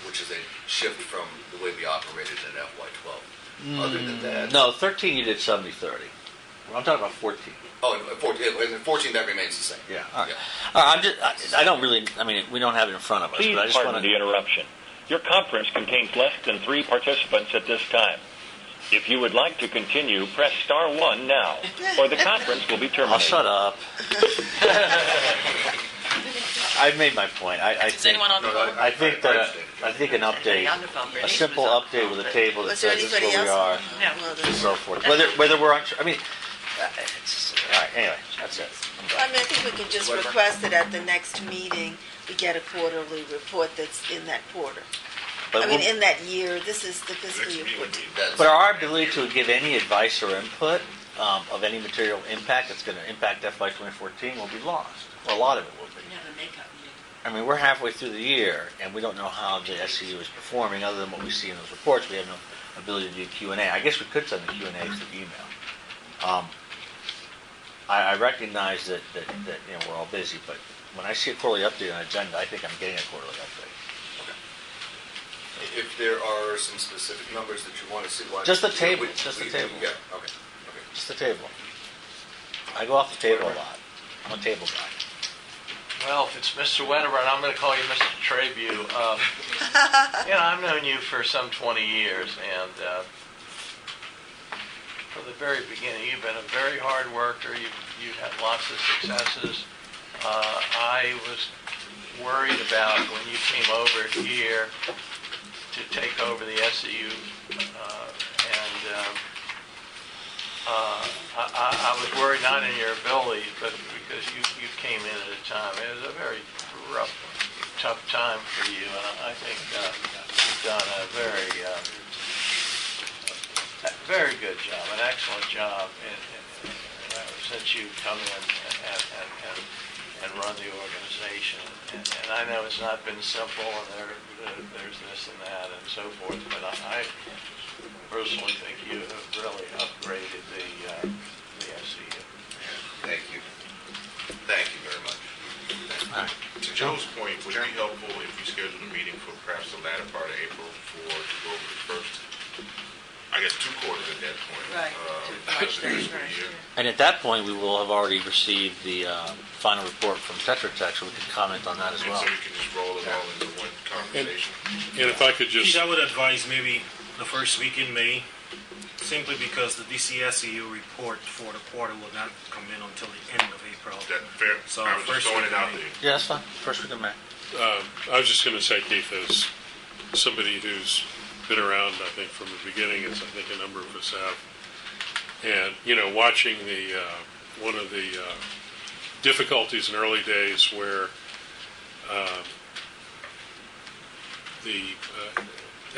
which is a shift from the way we operated in FY12. Other than that... No, 13 you did 70-30. I'm talking about 14. Oh, and 14 that remains the same. Yeah. All right. I don't really, we don't have it in front of us. Please but I just pardon the interruption. Your conference contains less than 3 participants at this time. If you would like to continue, press star 1 now, or the conference will be terminated. I'll shut up. I've made my point. I think an update, a simple update with a table that says this is where we are, and so forth. Whether we're on, all right, anyway, that's it. I think we can just request that at the next meeting, we get a quarterly report that's in that quarter. In that year. This is the fiscal year 14. But our ability to give any advice or input of any material impact that's going to impact FY 2014 will be lost. Or a lot of it will be. We're halfway through the year, and we don't know how the SEU is performing other than what we see in those reports. We have no ability to do Q&A. I guess we could send the Q&A to email. I recognize that we're all busy, but when I see a quarterly update on an agenda, I think I'm getting a quarterly update. If there are some specific numbers that you want to see, just the table. Just the table. Yeah. Okay. Just the table. I go off the table a lot. I'm a table guy. Well, if it's Mr. Wedderburn, I'm going to call you Mr. Trabue. I've known you for some 20 years, and from the very beginning, you've been a very hard worker. You've had lots of successes. I was worried about when you came over here to take over the SEU, I was worried not in your ability, but because you came in at a time. It was a very rough, tough time for you, and I think you've done a very good job, an excellent job since you've come in and run the organization. And I know it's not been simple, and there's this and that and so forth, but I personally think you have really upgraded the SEU. Thank you. Thank you very much. To Joe's point, would it be helpful if we scheduled a meeting for perhaps the latter part of April to go over the first, I guess, 2 quarters at that point? Right. Of the fiscal year. And at that point, we will have already received the final report from Tetra Tech, so we can comment on that as well. And so we can just roll it all into one conversation. And if I could just, I would advise maybe the first week in May, simply because the DCSEU report for the quarter will not come in until the end of April. That fair? So I was just first throwing week it out in May. there. Yeah, that's fine. First week of May. I was just going to say, Keith, as somebody who's been around, I think, from the beginning, as I think a number of us have, and, watching one of the difficulties in early days where the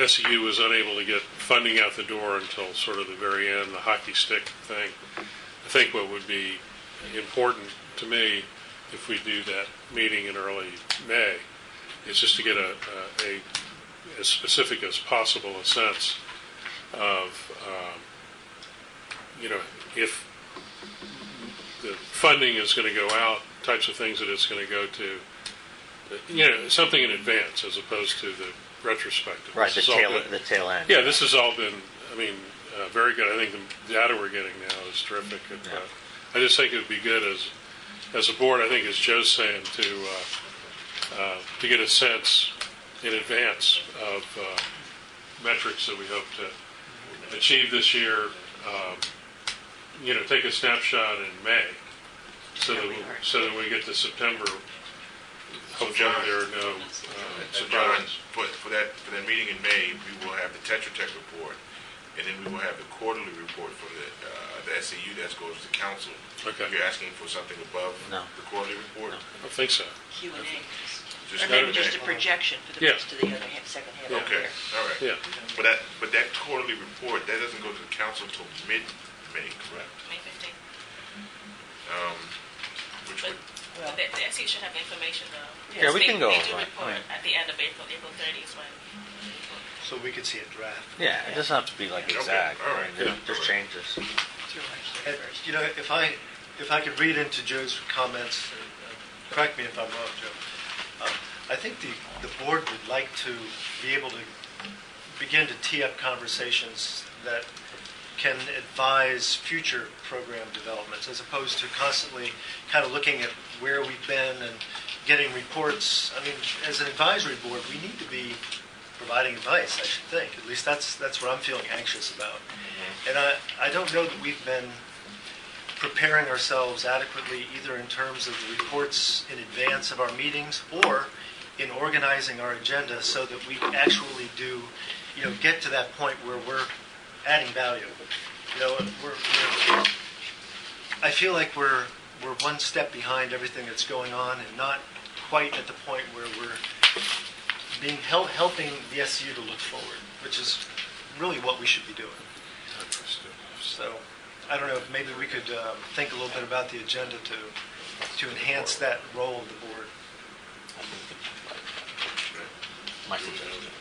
SEU was unable to get funding out the door until sort of the very end, the hockey stick thing. I think what would be important to me, if we do that meeting in early May, is just to get as specific as possible a sense of, if the funding is going to go out, types of things that it's going to go to, something in advance as opposed to the retrospective. Right, the tail end. Yeah, this has all been, very good. I think the data we're getting now is terrific. And, I just think it would be good as a board, I think as Joe's saying, to get a sense in advance of metrics that we hope to achieve this year. Take a snapshot in May so that we get to September. Hopefully there are no surprises. For that meeting in May, we will have the Tetra Tech report, and then we will have the quarterly report from the SEU that goes to council. Okay. You're asking for something above the quarterly report? I don't think so. Q&A. Just Or maybe Q&A. just a projection for the rest of the second half of the Okay, year. all right. Yeah. But that quarterly report, that doesn't go to the council until mid-May, correct? May 15th. Which would, But the SEU should have information though. Yeah, we can go They over do it. report at the end of April 30 is when. So we could see a draft. Yeah, it doesn't have to be like exact. all right. Just changes. And, if I could read into Joe's comments, correct me if I'm wrong, Joe. I think the board would like to be able to begin to tee up conversations that can advise future program developments, as opposed to constantly kind of looking at where we've been and getting reports. As an advisory board, we need to be providing advice, I should think. At least that's what I'm feeling anxious about. And I don't know that we've been preparing ourselves adequately, either in terms of the reports in advance of our meetings or in organizing our agenda so that we actually do, get to that point where we're adding value. I feel like we're one step behind everything that's going on and not quite at the point where we're helping the SEU to look forward, which is really what we should be doing. So, I don't know if maybe we could think a little bit about the agenda to enhance that role of the board. My suggestion.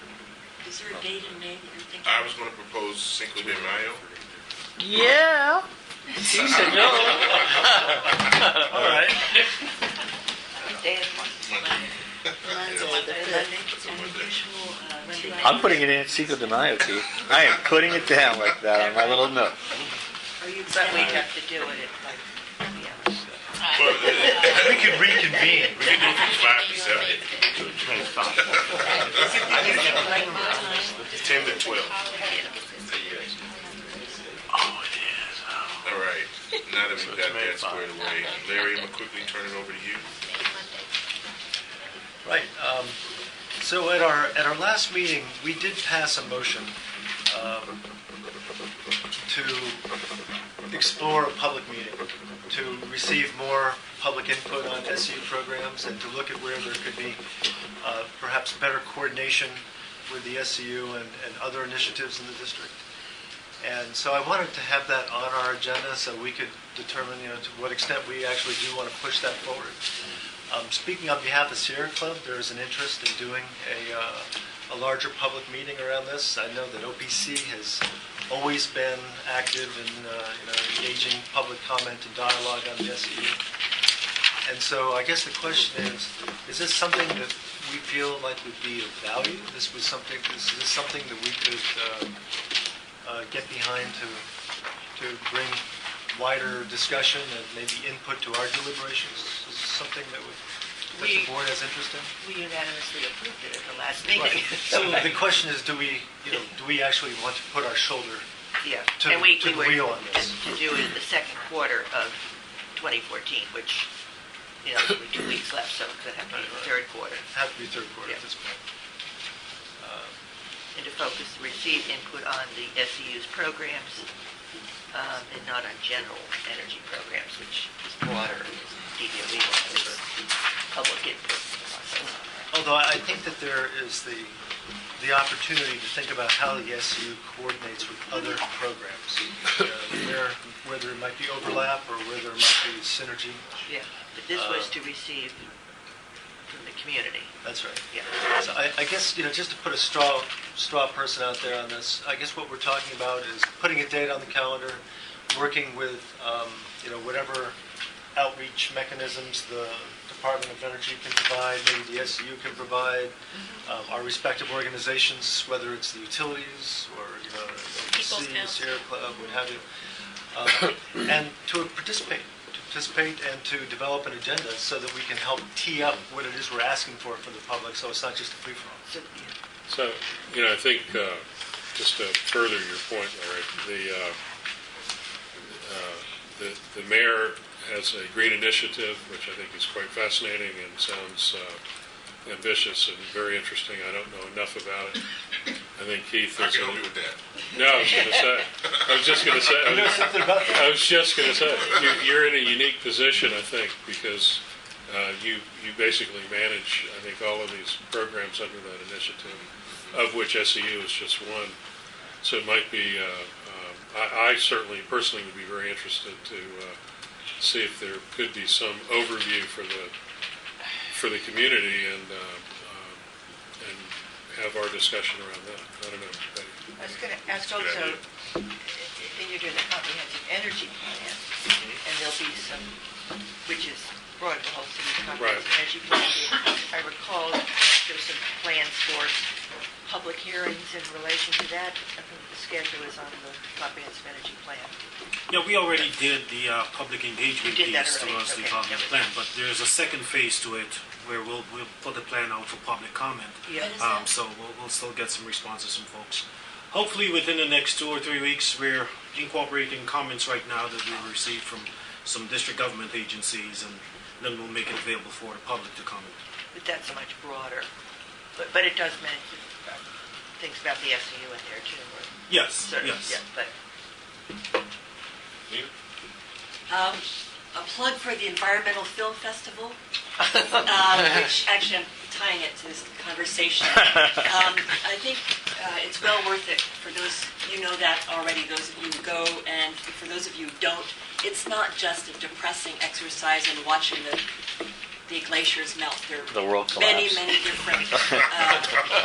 Is there a date in May that you're thinking? I was going to propose Cinco de Mayo. Yeah. She said no. All right. Day of the month. I'm putting it in at Cinco de Mayo, Keith. I am putting it down like that on my little note. But we'd have to do it at We could reconvene. We can do it from 5 to 7. 10 to 12. Oh, it is. All right. Now that we've got that squared away, Larry, I'm going to quickly turn it over to you. Right. So at our last meeting, we did pass a motion to explore a public meeting, to receive more public input on SEU programs, and to look at where there could be perhaps better coordination with the SEU and other initiatives in the district. And And so I wanted to have that on our agenda so we could determine, to what extent we actually do want to push that forward. Speaking on behalf of Sierra Club, there is an interest in doing a larger public meeting around this. I know that OPC has always been active in engaging public comment and dialogue on the SEU. And so I guess the question is this something that we feel like would be of value? Is this something that we could get behind to bring wider discussion and maybe input to our deliberations? Is this something that the board has interest in? We unanimously approved it at the last meeting. Right. So the question is, do we actually want to put our shoulder to the wheel on this? To do it in the second quarter of 2014, which, there's only 2 weeks left, so it could have to be the third quarter. Have to be third quarter at this point. And to focus, receive input on the SEU's programs, and not on general energy programs, which is broader, DOE wants for public input. Although I think that there is the opportunity to think about how the SEU coordinates with other programs, where there might be overlap or where there might be synergy. Yeah, but this was to receive from the community. That's right. Yeah. So I guess, just to put a straw person out there on this, I guess what we're talking about is putting a date on the calendar, working with, whatever outreach mechanisms the Department of Energy can provide, maybe the SEU can provide, our respective organizations, whether it's the utilities or, the Sierra Club, what have you, and to participate and to develop an agenda so that we can help tee up what it is we're asking for the public, so it's not just a free-for-all. So, I think, just to further your point, Larry, the mayor has a green initiative, which I think is quite fascinating and sounds ambitious and very interesting. I don't know enough about it. I think Keith is... I can help you with that. No, I was just going to say, you're in a unique position, I think, because you basically manage, I think, all of these programs under that initiative, of which SEU is just one. So it might be, I certainly personally would be very interested to see if there could be some overview for the community and have our discussion around that. I don't know, Betty. I was going to ask also, you're doing the comprehensive energy plan, and there'll be some, which is broad, the whole city's comprehensive energy plan. I recall there's some plans for public hearings in relation to that. I think the schedule is on the comprehensive energy plan. Yeah, we already did the public engagement piece towards the development plan, but there's a second phase to it where we'll put the plan out for public comment. Yeah. So we'll still get some responses from folks. Hopefully within the next 2 or 3 weeks, we're incorporating comments right now that we received from some district government agencies, and then we'll make it available for the public to comment. But that's much broader. But it does mention things about the SEU in there too. Yes, yes. Yeah, but... A plug for the Environmental Film Festival, which actually I'm tying it to this conversation. I think it's well worth it for those, you know that already, those of you who go, and for those of you who don't, it's not just a depressing exercise in watching the glaciers melt. There are the world many collapse. different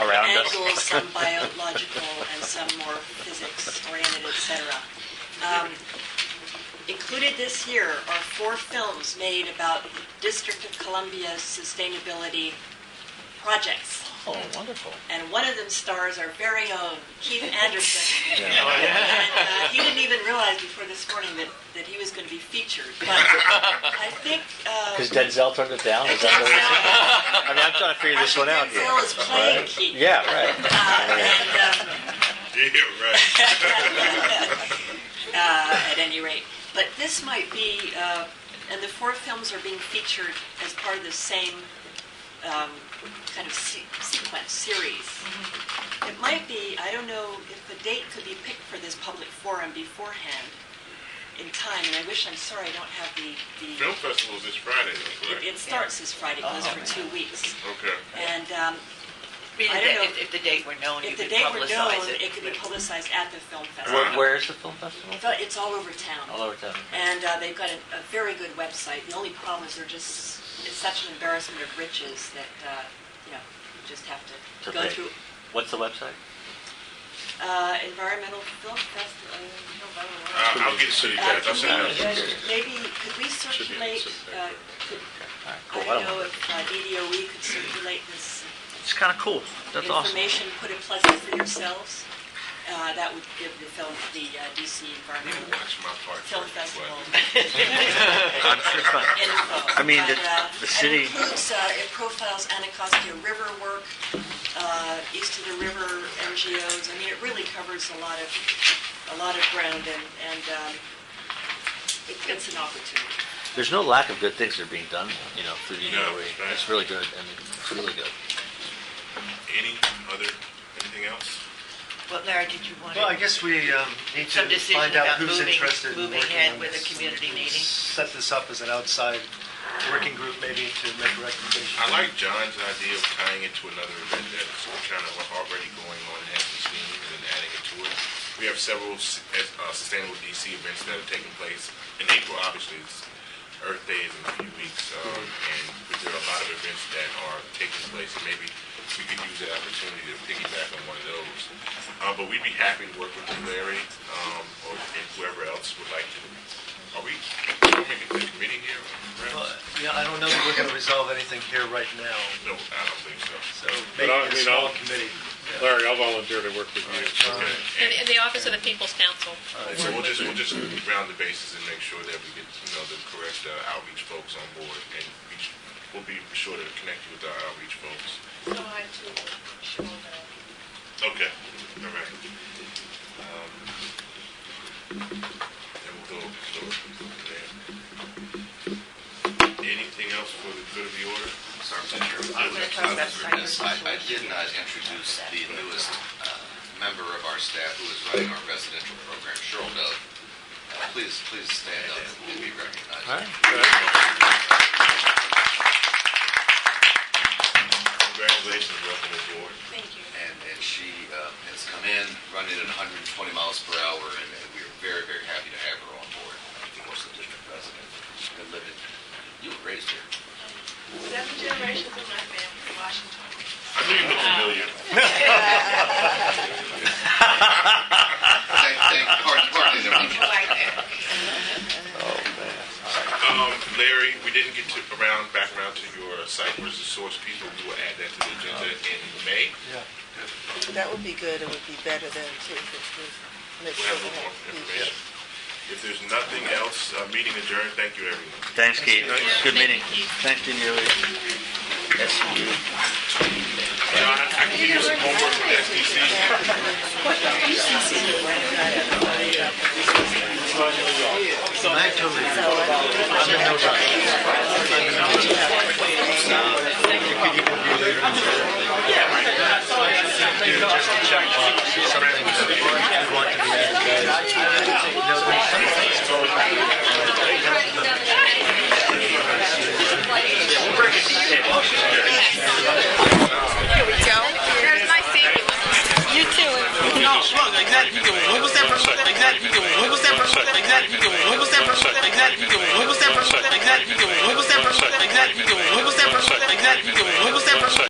Around angles, us. some biological and some more physics-oriented, etc. Included this year are 4 films made about the District of Columbia's sustainability projects. Oh, wonderful. And one of them stars our very own Keith Anderson. Yeah. And he didn't even realize before this morning that he was going to be featured. But I think... Because Denzel turned it down? Is that what it is? I mean, I'm trying to figure this one out here. Denzel is playing Right? Keith. Yeah, right. At any rate. But this might be, and the 4 films are being featured as part of the same kind of sequence, series. It might be, I don't know if the date could be picked for this public forum beforehand in time, and I'm sorry I don't have the Film festival is this Friday, though, correct? It starts this Friday, goes for 2 weeks. Okay. And mean, I don't know if the date were known, you if the could date were known, publicize it. it could be publicized at the film festival. Where is the film festival? It's all over town. All over town. And they've got a very good website. The only problem is it's such an embarrassment of riches that, you just have to go Okay. through What's the website? Environmental Film Festival. I'll get city pass. I'll send it out. Maybe, could we circulate, I don't know if DDOE could circulate this It's kind of cool. That's awesome. information, put it pleasant for yourselves. That would give the DC Environmental Watch my part. Film Festival I'm sure it's fun. info. I mean, But, the city. it profiles Anacostia River work, east of the river NGOs. I mean, it really covers a lot of ground, and it's an opportunity. There's no lack of good things that are being done, through the No, DOE. right. It's really good. I mean, it's really good. Anything else? Well, Larry, did you want Well, I to, guess we need some to decision find out about who's moving interested in working ahead on with a this. community meeting? Set this up as an outside working group, maybe, to make a recommendation. I like John's idea of tying it to another event that's kind of already going on and has some steam and then adding it to it. We have several Sustainable DC events that are taking place in April. Obviously, it's Earth Day is in a few weeks, and there are a lot of events that are taking place, and maybe we could use that opportunity to piggyback on one of those. But we'd be happy to work with you, Larry, or whoever else would like to. Are we forming a committee here? Well, I don't know that we're going to resolve anything here right now. No, I don't think so. So maybe a small committee. Larry, I'll volunteer to work with you. In the Office of the People's Council. So we'll just round the bases and make sure that we get the correct outreach folks on board, and we'll be sure to connect you with our outreach folks. So I too will show that. Okay, all right. Then we'll go from there. Anything else for the good of the order? Sorry, Mr. Chairman, I was remiss. I did not introduce the newest member of our staff who is running our residential program, Cheryl Dove. Please stand up and be recognized. All right. Congratulations, welcome aboard. Thank you. And she has come in running at 120 miles per hour, and we are very, very happy to have her on board. Of course, the district president. She's been living. You were raised here. 7 generations of my family in Washington. I knew you looked familiar. Hardly Larry, we didn't get back around to your site versus source piece, but we will add that to the agenda in May. Yeah. That would be good. It would be better than to if it was. We'll have a little more information. If there's nothing else, meeting adjourned. Thank you, everyone. Thanks, Keith. Good meeting. Thanks, Daniela. John, I can give you some homework from SDC. I totally agree. I'm in no rush. You could even be later in the show. Do just to check off something that we want to be added. There's some things There's my seat. You too. No, look, exactly. What was that person? Exactly. What was that person? Exactly. What was that person? Exactly. What was that person? Exactly. What was that person? Exactly. What was that person? Exactly. What was that person?